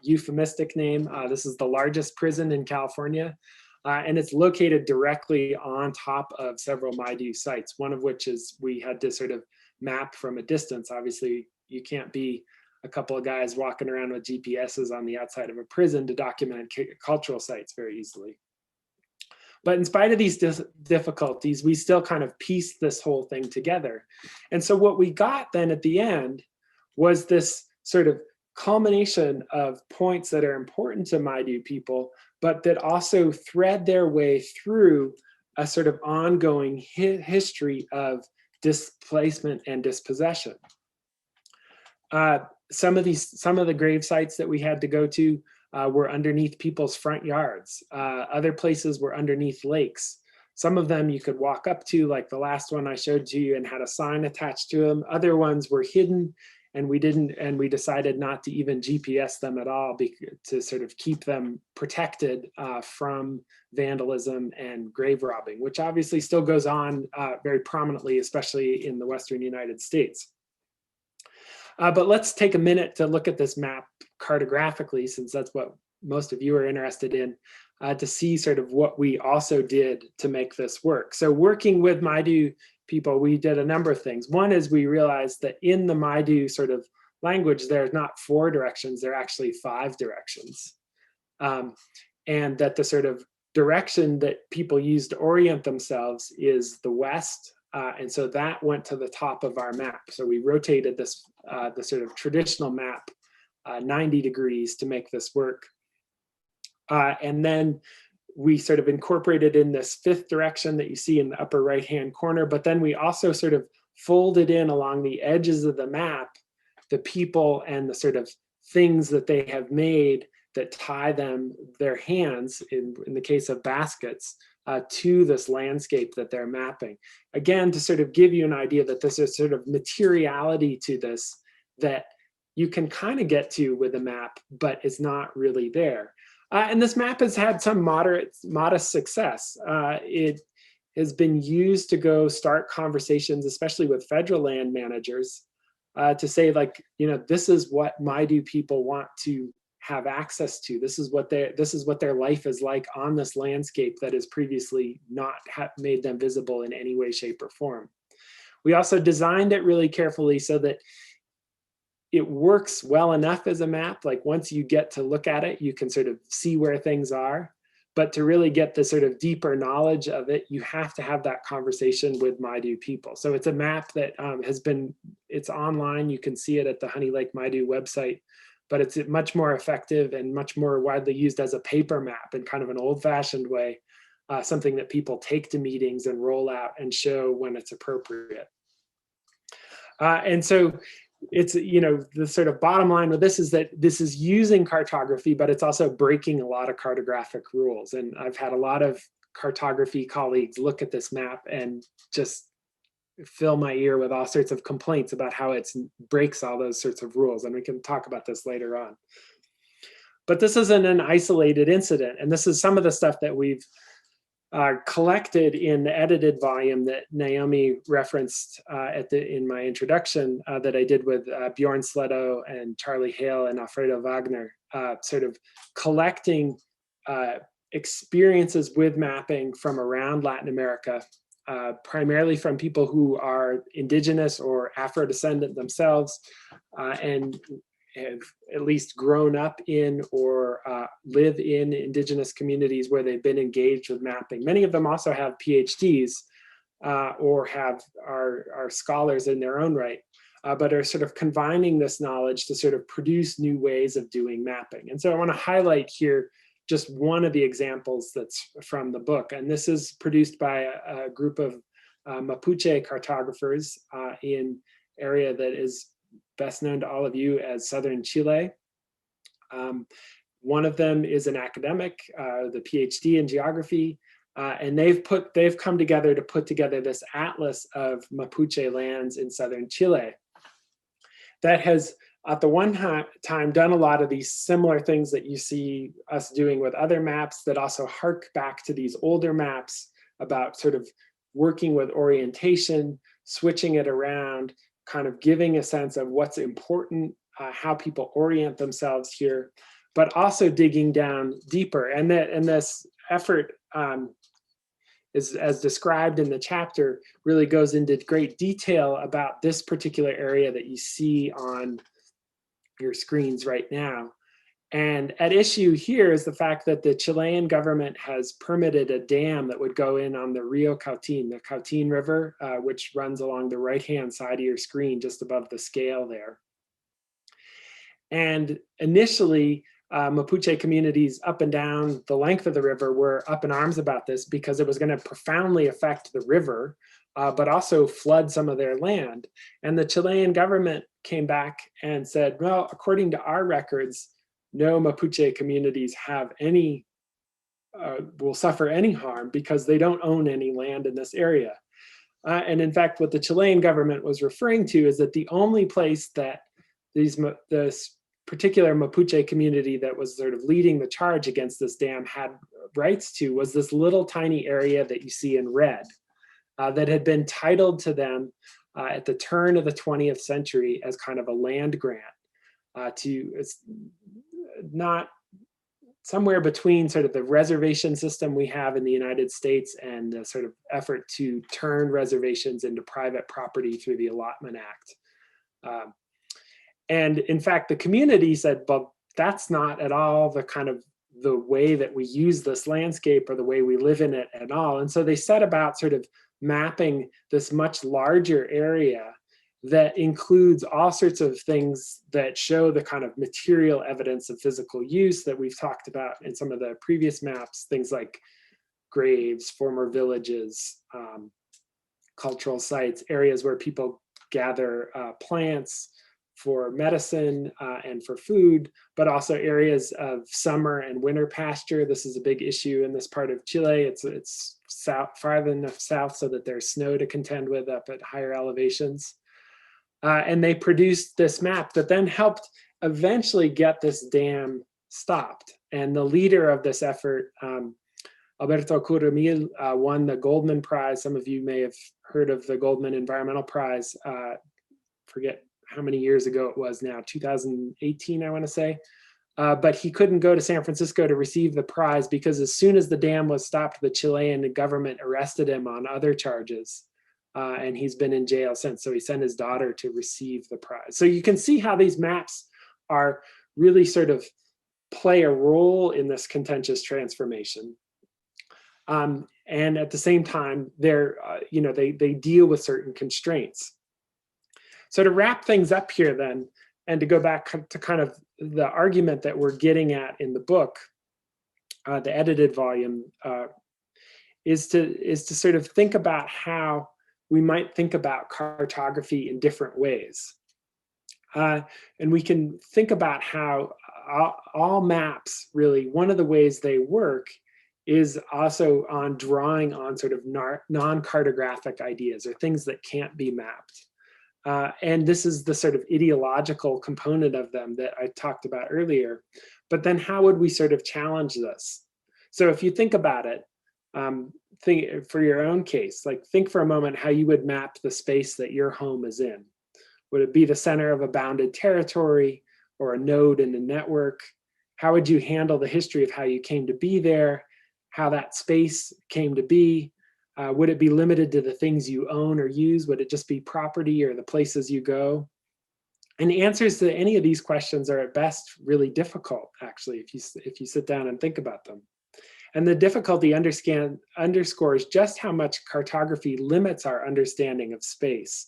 Speaker 3: euphemistic name. This is the largest prison in California. And it's located directly on top of several Maidu sites, one of which is we had to sort of map from a distance. Obviously, you can't be a couple of guys walking around with GPSs on the outside of a prison to document cultural sites very easily. But in spite of these difficulties, we still kind of pieced this whole thing together. And so what we got then at the end was this sort of culmination of points that are important to Maidu people, but that also thread their way through a sort of ongoing history of displacement and dispossession. Some of the grave sites that we had to go to were underneath people's front yards. Other places were underneath lakes. Some of them you could walk up to, like the last one I showed to you and had a sign attached to them. Other ones were hidden, and we decided not to even GPS them at all to sort of keep them protected from vandalism and grave robbing, which obviously still goes on very prominently, especially in the Western United States. But let's take a minute to look at this map cartographically, since that's what most of you are interested in, to see sort of what we also did to make this work. So working with Maidu people, we did a number of things. One is we realized that in the Maidu sort of language, there's not 4 directions, there are actually 5 directions. And that the sort of direction that people use to orient themselves is the west. And so that went to the top of our map. So we rotated this, the sort of traditional map 90 degrees to make this work. And then we sort of incorporated in this 5th direction that you see in the upper right-hand corner, but then we also sort of folded in along the edges of the map, the people and the sort of things that they have made that tie their hands, in the case of baskets, to this landscape that they're mapping. Again, to sort of give you an idea that there's a sort of materiality to this that you can kind of get to with a map, but it's not really there. And this map has had some modest success. It has been used to go start conversations, especially with federal land managers, to say, like, this is what Maidu people want to have access to. This is what their life is like on this landscape that has previously not made them visible in any way, shape, or form. We also designed it really carefully so that it works well enough as a map. Like once you get to look at it, you can sort of see where things are, But to really get the sort of deeper knowledge of it, you have to have that conversation with Maidu people. So it's a map that it's online. You can see it at the Honey Lake Maidu website, but it's much more effective and much more widely used as a paper map in kind of an old-fashioned way, something that people take to meetings and roll out and show when it's appropriate. And so it's, the sort of bottom line with this is that this is using cartography, but it's also breaking a lot of cartographic rules. And I've had a lot of cartography colleagues look at this map and just fill my ear with all sorts of complaints about how it breaks all those sorts of rules. And we can talk about this later on. But this isn't an isolated incident. And this is some of the stuff that we've collected in the edited volume that Naomi referenced in my introduction that I did with Bjorn Sledo and Charlie Hale and Alfredo Wagner, sort of collecting experiences with mapping from around Latin America, primarily from people who are indigenous or Afro-descendant themselves, and have at least grown up in or live in indigenous communities where they've been engaged with mapping. Many of them also have PhDs or are scholars in their own right, but are sort of combining this knowledge to sort of produce new ways of doing mapping. And so I want to highlight here just one of the examples that's from the book. And this is produced by a group of Mapuche cartographers in area that is best known to all of you as Southern Chile. One of them is an academic, the PhD in geography, and they've come together to put together this atlas of Mapuche lands in Southern Chile that has at the one time done a lot of these similar things that you see us doing with other maps that also hark back to these older maps about sort of working with orientation, switching it around, kind of giving a sense of what's important, how people orient themselves here, but also digging down deeper. And this effort is, as described in the chapter, really goes into great detail about this particular area that you see on your screens right now. And at issue here is the fact that the Chilean government has permitted a dam that would go in on the Rio Cautín, the Cautín River, which runs along the right-hand side of your screen, just above the scale there. And initially, Mapuche communities up and down the length of the river were up in arms about this because it was going to profoundly affect the river, but also flood some of their land. And the Chilean government came back and said, well, according to our records, no Mapuche communities have will suffer any harm because they don't own any land in this area. And in fact, what the Chilean government was referring to is that the only place that this particular Mapuche community that was sort of leading the charge against this dam had rights to was this little tiny area that you see in red that had been titled to them at the turn of the 20th century as kind of a land grant it's not somewhere between sort of the reservation system we have in the United States and the sort of effort to turn reservations into private property through the Allotment Act. And in fact, the community said, well, that's not at all the way that we use this landscape or the way we live in it at all. And so they set about sort of mapping this much larger area that includes all sorts of things that show the kind of material evidence of physical use that we've talked about in some of the previous maps, things like graves, former villages, cultural sites, areas where people gather plants for medicine and for food, but also areas of summer and winter pasture. This is a big issue in this part of Chile. It's far enough south so that there's snow to contend with up at higher elevations. And they produced this map that then helped eventually get this dam stopped. And the leader of this effort, Alberto Curamil, won the Goldman Prize. Some of you may have heard of the Goldman Environmental Prize. Forget how many years ago it was now, 2018, I want to say. But he couldn't go to San Francisco to receive the prize because as soon as the dam was stopped, the Chilean government arrested him on other charges. And he's been in jail since. So he sent his daughter to receive the prize. So you can see how these maps are really sort of play a role in this contentious transformation. And at the same time, they deal with certain constraints. So to wrap things up here then, and to go back to kind of the argument that we're getting at in the book, the edited volume, is to sort of think about how we might think about cartography in different ways. And we can think about how all maps, really, one of the ways they work is also on drawing on sort of non-cartographic ideas or things that can't be mapped. And this is the sort of ideological component of them that I talked about earlier. But then how would we sort of challenge this? So if you think about it, think for your own case, like think for a moment how you would map the space that your home is in. Would it be the center of a bounded territory or a node in a network? How would you handle the history of how you came to be there, how that space came to be? Would it be limited to the things you own or use? Would it just be property or the places you go? And the answers to any of these questions are at best really difficult, actually, if you sit down and think about them. And the difficulty underscores just how much cartography limits our understanding of space,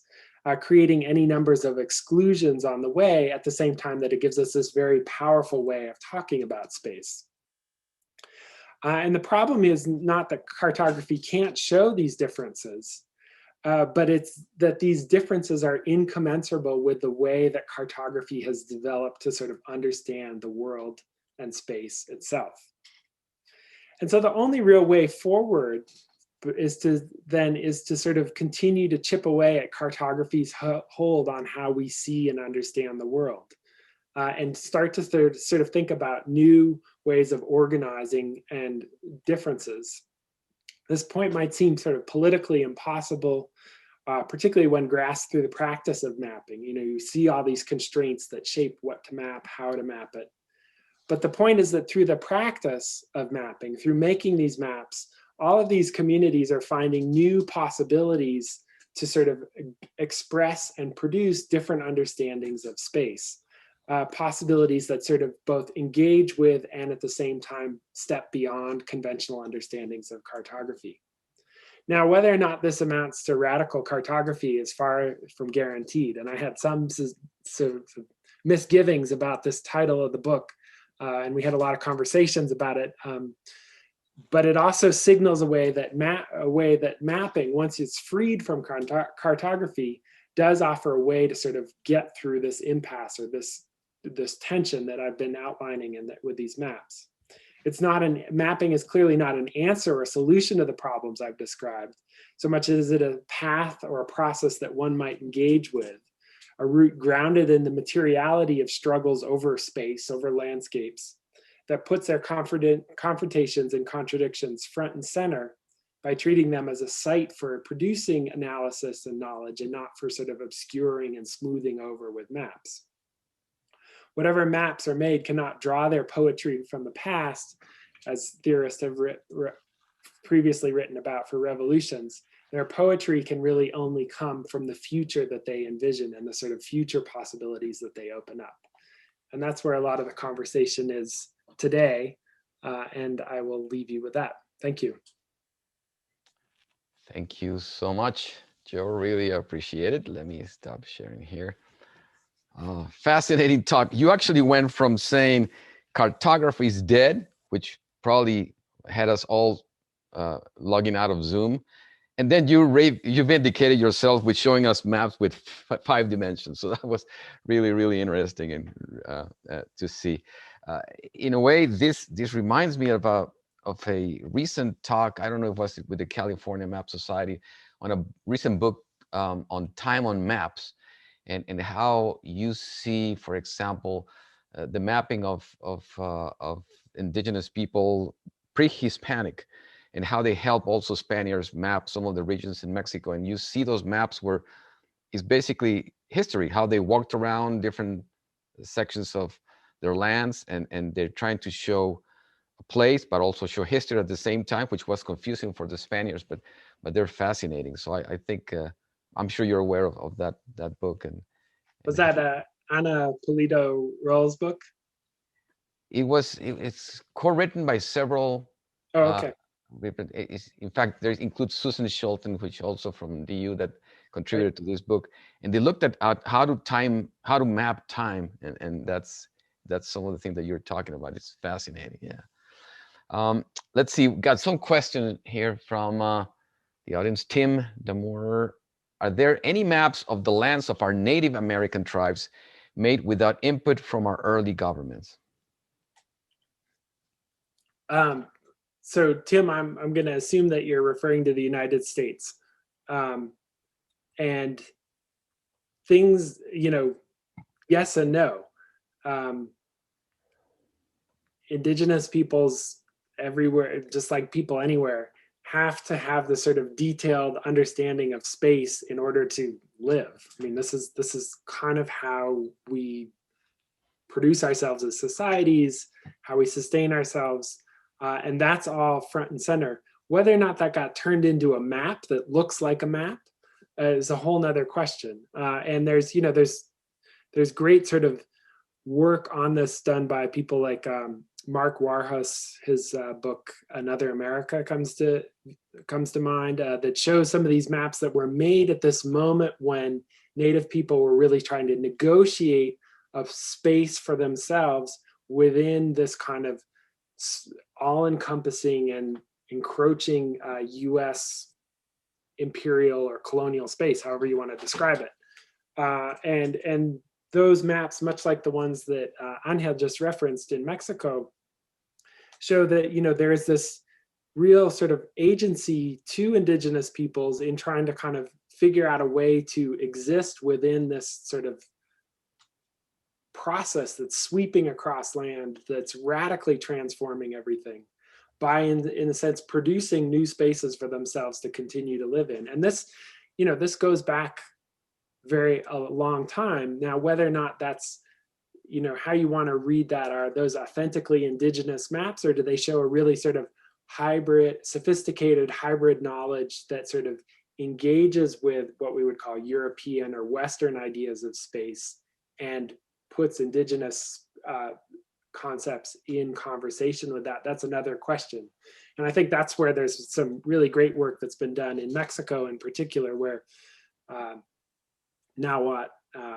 Speaker 3: creating any numbers of exclusions on the way at the same time that it gives us this very powerful way of talking about space. And the problem is not that cartography can't show these differences, but it's that these differences are incommensurable with the way that cartography has developed to sort of understand the world and space itself. And so the only real way forward is to sort of continue to chip away at cartography's hold on how we see and understand the world, and start to sort of think about new ways of organizing and differences. This point might seem sort of politically impossible, particularly when grasped through the practice of mapping. You see all these constraints that shape what to map, how to map it. But the point is that through the practice of mapping, through making these maps, all of these communities are finding new possibilities to sort of express and produce different understandings of space, possibilities that sort of both engage with and at the same time step beyond conventional understandings of cartography. Now, whether or not this amounts to radical cartography is far from guaranteed, and I had some sort of misgivings about this title of the book, and we had a lot of conversations about it. But it also signals a way that mapping, once it's freed from cartography, does offer a way to sort of get through this impasse or this tension that I've been outlining with these maps. Mapping is clearly not an answer or a solution to the problems I've described, so much as it a path or a process that one might engage with, a route grounded in the materiality of struggles over space, over landscapes, that puts their confrontations and contradictions front and center by treating them as a site for producing analysis and knowledge and not for sort of obscuring and smoothing over with maps. Whatever maps are made cannot draw their poetry from the past, as theorists have previously written about for revolutions. Their poetry can really only come from the future that they envision and the sort of future possibilities that they open up. And that's where a lot of the conversation is today, and I will leave you with that. Thank you.
Speaker 1: Thank you so much, Joe. Really appreciate it. Let me stop sharing here. Fascinating talk. You actually went from saying cartography is dead, which probably had us all logging out of Zoom, and then you vindicated yourself with showing us maps with 5 dimensions. So that was really, really interesting and to see. In a way, this reminds me of a recent talk. I don't know if it was with the California Map Society on a recent book on time on maps, and how you see, for example, the mapping of indigenous people pre-Hispanic, and how they help also Spaniards map some of the regions in Mexico. And you see those maps where it's basically history, how they walked around different sections of their lands, and they're trying to show a place, but also show history at the same time, which was confusing for the Spaniards, but they're fascinating. So I think, I'm sure you're aware of that book. And
Speaker 3: was that Ana Pulido Roll's book?
Speaker 1: It's co-written by several
Speaker 3: okay.
Speaker 1: In fact, there includes Susan Schulten, which also from DU that contributed to this book, and they looked at how to map time, and that's some of the things that you're talking about. It's fascinating. Yeah. Let's see. We've got some question here from the audience. Tim Damore, are there any maps of the lands of our Native American tribes made without input from our early governments?
Speaker 3: So Tim, I'm going to assume that you're referring to the United States, and things, yes and no. Indigenous peoples everywhere, just like people anywhere, have to have this sort of detailed understanding of space in order to live. I mean, this is kind of how we produce ourselves as societies, how we sustain ourselves, and that's all front and center. Whether or not that got turned into a map that looks like a map is a whole nother question. And there's great sort of work on this done by people like Mark Warhus. His book Another America comes to mind, that shows some of these maps that were made at this moment when Native people were really trying to negotiate a space for themselves within this kind of all-encompassing and encroaching US imperial or colonial space, however you want to describe it. And those maps, much like the ones that Angel just referenced in Mexico, show that there is this real sort of agency to indigenous peoples in trying to kind of figure out a way to exist within this sort of process that's sweeping across land, that's radically transforming everything by, in a sense, producing new spaces for themselves to continue to live in. And this goes back a long time. Now, whether or not that's, how you want to read that, are those authentically indigenous maps, or do they show a really sort of sophisticated hybrid knowledge that sort of engages with what we would call European or Western ideas of space and puts indigenous concepts in conversation with that? That's another question. And I think that's where there's some really great work that's been done in Mexico in particular, where Nahuatl,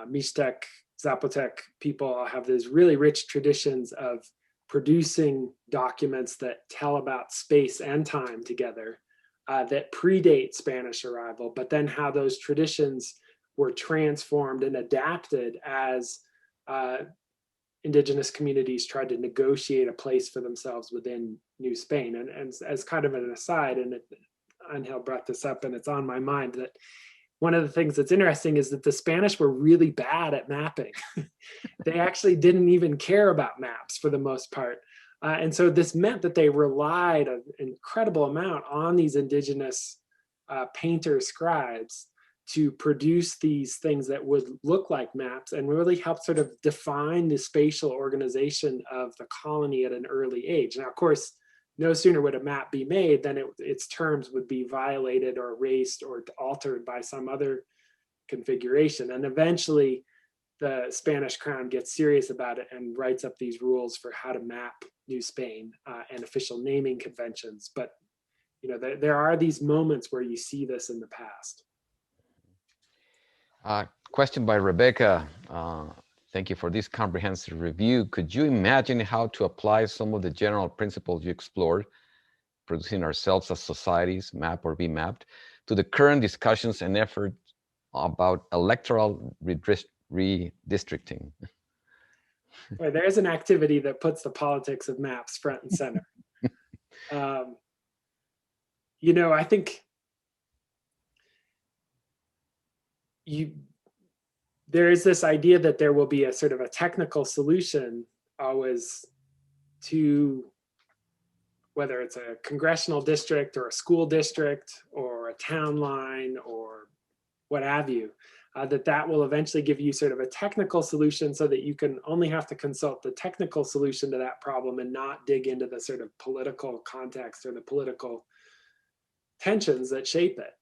Speaker 3: Mixtec, Zapotec people have these really rich traditions of producing documents that tell about space and time together, that predate Spanish arrival, but then how those traditions were transformed and adapted as indigenous communities tried to negotiate a place for themselves within New Spain. And as kind of an aside, and Angel brought this up and it's on my mind, that one of the things that's interesting is that the Spanish were really bad at mapping. They actually didn't even care about maps for the most part. And so this meant that they relied an incredible amount on these indigenous painter scribes to produce these things that would look like maps and really help sort of define the spatial organization of the colony at an early age. Now, of course, no sooner would a map be made than its terms would be violated or erased or altered by some other configuration. And eventually the Spanish crown gets serious about it and writes up these rules for how to map New Spain and official naming conventions. But there are these moments where you see this in the past.
Speaker 1: Question by Rebecca. Thank you for this comprehensive review. Could you imagine how to apply some of the general principles you explored, producing ourselves as societies, map or be mapped, to the current discussions and efforts about electoral redistricting?
Speaker 3: Well, there's an activity that puts the politics of maps front and center. I think there is this idea that there will be a sort of a technical solution always to whether it's a congressional district or a school district or a town line or what have you, that will eventually give you sort of a technical solution so that you can only have to consult the technical solution to that problem and not dig into the sort of political context or the political tensions that shape it.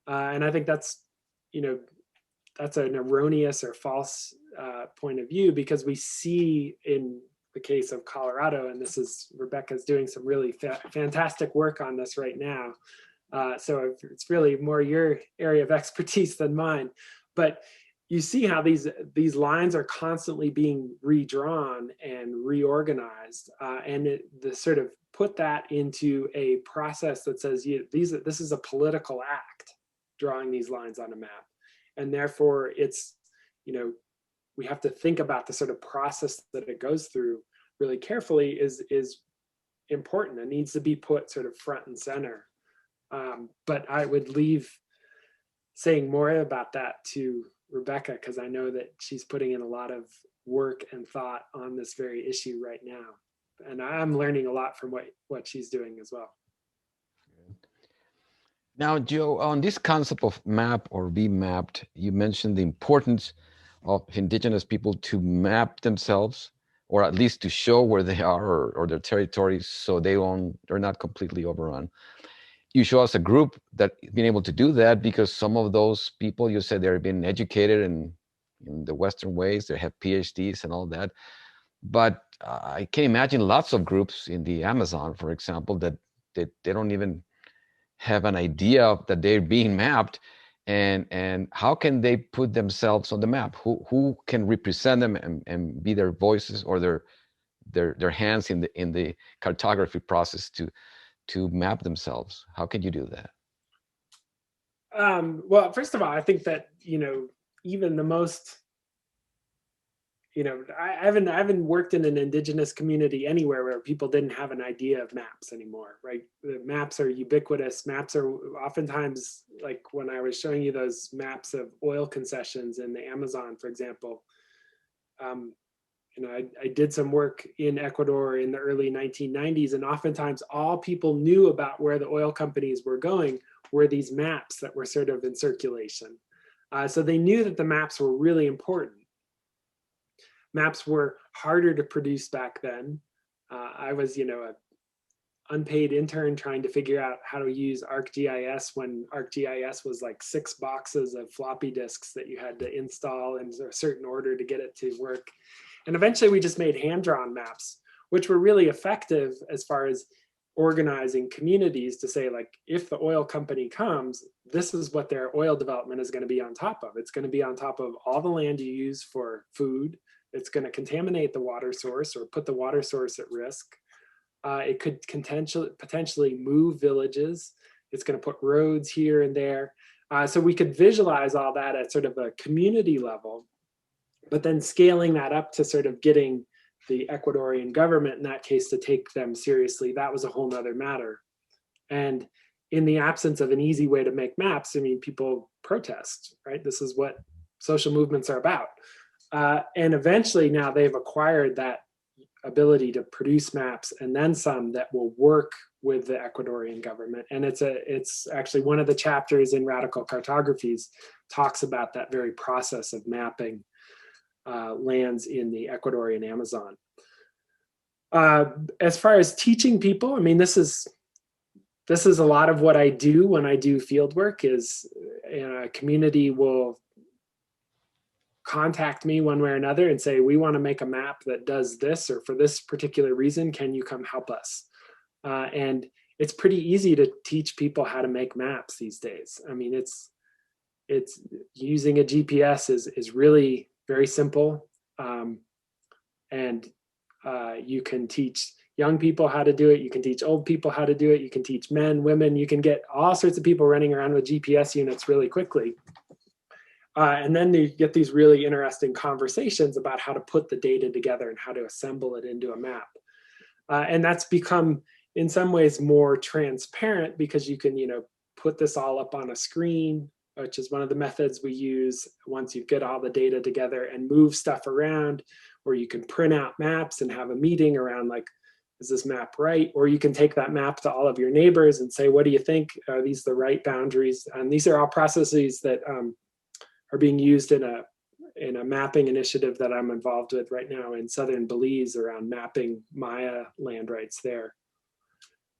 Speaker 3: And I think that's an erroneous or false point of view, because we see in the case of Colorado, and Rebecca's doing some really fantastic work on this right now. So it's really more your area of expertise than mine. But you see how these lines are constantly being redrawn and reorganized, and the sort of put that into a process that says this is a political act, drawing these lines on a map, and therefore it's, we have to think about the sort of process that it goes through really carefully is important. It needs to be put sort of front and center. But I would leave saying more about that to Rebecca, because I know that she's putting in a lot of work and thought on this very issue right now. And I'm learning a lot from what she's doing as well.
Speaker 1: Now, Joe, on this concept of map or be mapped, you mentioned the importance of Indigenous people to map themselves, or at least to show where they are or their territories, so they're not completely overrun. You show us a group that been able to do that because some of those people, you said, they're being educated in the Western ways, they have PhDs and all that. But I can imagine lots of groups in the Amazon, for example, that they don't even have an idea that they're being mapped, and how can they put themselves on the map? Who can represent them and be their voices or their hands in the cartography process to map themselves? How can you do that?
Speaker 3: Well, first of all, I think that, even the most, I haven't worked in an Indigenous community anywhere where people didn't have an idea of maps anymore, right? The maps are ubiquitous. Maps are oftentimes, like when I was showing you those maps of oil concessions in the Amazon, for example, I did some work in Ecuador in the early 1990s, and oftentimes all people knew about where the oil companies were going were these maps that were sort of in circulation. So they knew that the maps were really important. Maps were harder to produce back then. I was, an unpaid intern trying to figure out how to use ArcGIS when ArcGIS was like 6 boxes of floppy disks that you had to install in a certain order to get it to work. And eventually we just made hand-drawn maps, which were really effective as far as organizing communities to say, like, if the oil company comes, this is what their oil development is going to be on top of. It's going to be on top of all the land you use for food. It's going to contaminate the water source or put the water source at risk. It could potentially move villages. It's going to put roads here and there. So we could visualize all that at sort of a community level, but then scaling that up to sort of getting the Ecuadorian government in that case to take them seriously, that was a whole nother matter. And in the absence of an easy way to make maps, people protest, right? This is what social movements are about. And eventually now they've acquired that ability to produce maps and then some that will work with the Ecuadorian government. And it's actually one of the chapters in Radical Cartographies talks about that very process of mapping lands in the Ecuadorian Amazon. As far as teaching people, this is a lot of what I do when I do field work. Is a community will contact me one way or another and say, we want to make a map that does this, or for this particular reason, can you come help us? And it's pretty easy to teach people how to make maps these days. It's using a GPS is really very simple. And you can teach young people how to do it. You can teach old people how to do it. You can teach men, women. You can get all sorts of people running around with GPS units really quickly. And then you get these really interesting conversations about how to put the data together and how to assemble it into a map. And that's become, in some ways, more transparent because you can, put this all up on a screen, which is one of the methods we use once you get all the data together, and move stuff around, or you can print out maps and have a meeting around, like, is this map right? Or you can take that map to all of your neighbors and say, what do you think? Are these the right boundaries? And these are all processes that are being used in a mapping initiative that I'm involved with right now in southern Belize around mapping Maya land rights there.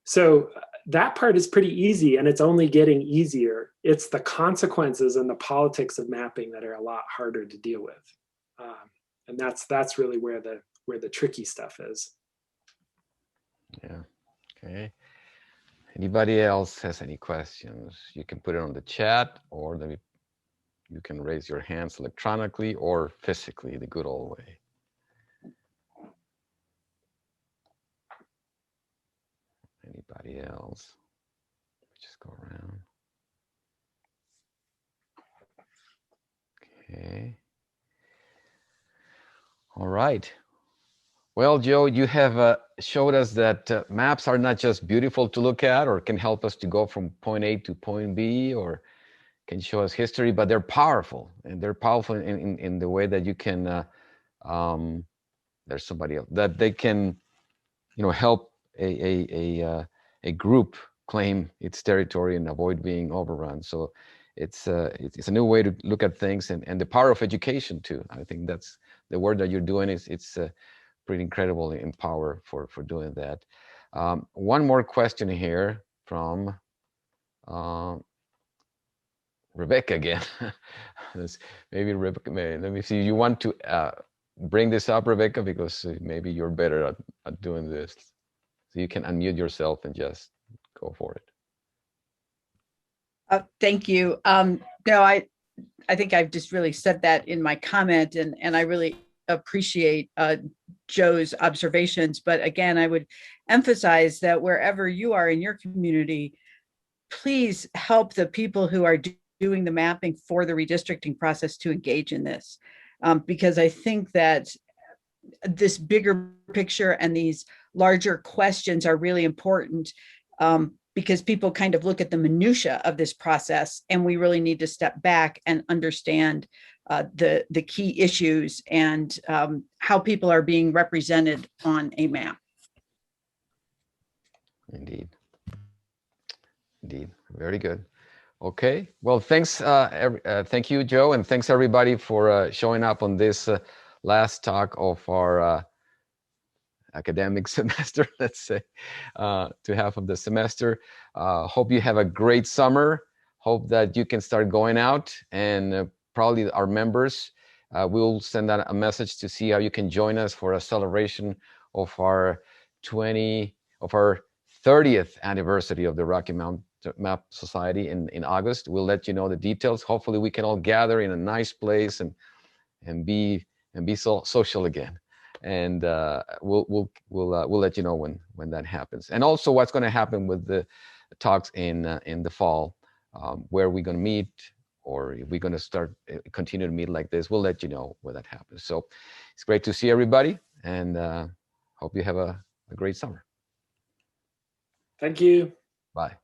Speaker 3: So that part is pretty easy, and it's only getting easier. It's the consequences and the politics of mapping that are a lot harder to deal with. And that's really where the where the tricky stuff is.
Speaker 1: Yeah. Okay. Anybody else has any questions? You can put it on the chat, or you can raise your hands electronically or physically, the good old way. Anybody else? Just go around. Okay. All right. Well, Joe, you have showed us that maps are not just beautiful to look at or can help us to go from point A to point B or can show us history, but they're powerful. And they're powerful in the way that you can, there's somebody else, that they can, help a group claim its territory and avoid being overrun. So it's a new way to look at things, and the power of education too. I think that's the work that you're doing it's pretty incredible in power for doing that. One more question here from Rebecca again. Maybe Rebecca, let me see. You want to bring this up, Rebecca, because maybe you're better at doing this. So you can unmute yourself and just go for it.
Speaker 4: Thank you. No, I think I've just really said that in my comment, and I really appreciate Joe's observations. But again, I would emphasize that wherever you are in your community, please help the people who are doing the mapping for the redistricting process to engage in this. Because I think that this bigger picture and these larger questions are really important, because people kind of look at the minutia of this process, and we really need to step back and understand the key issues and how people are being represented on a map.
Speaker 1: Indeed. Indeed. Very good. Okay. Well, thanks. Thank you, Joe, and thanks everybody for showing up on this last talk of our academic semester, let's say, to half of the semester. Hope you have a great summer. Hope that you can start going out, and probably our members will send out a message to see how you can join us for a celebration of our 30th anniversary of the Rocky Mountain Map Society in August. We'll let you know the details. Hopefully we can all gather in a nice place and be social again. And we'll let you know when that happens. And also what's going to happen with the talks in the fall, where we're going to meet, or if we're going to continue to meet like this. We'll let you know when that happens. So it's great to see everybody, and hope you have a great summer.
Speaker 3: Thank you.
Speaker 1: Bye.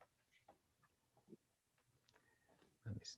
Speaker 1: Let me see.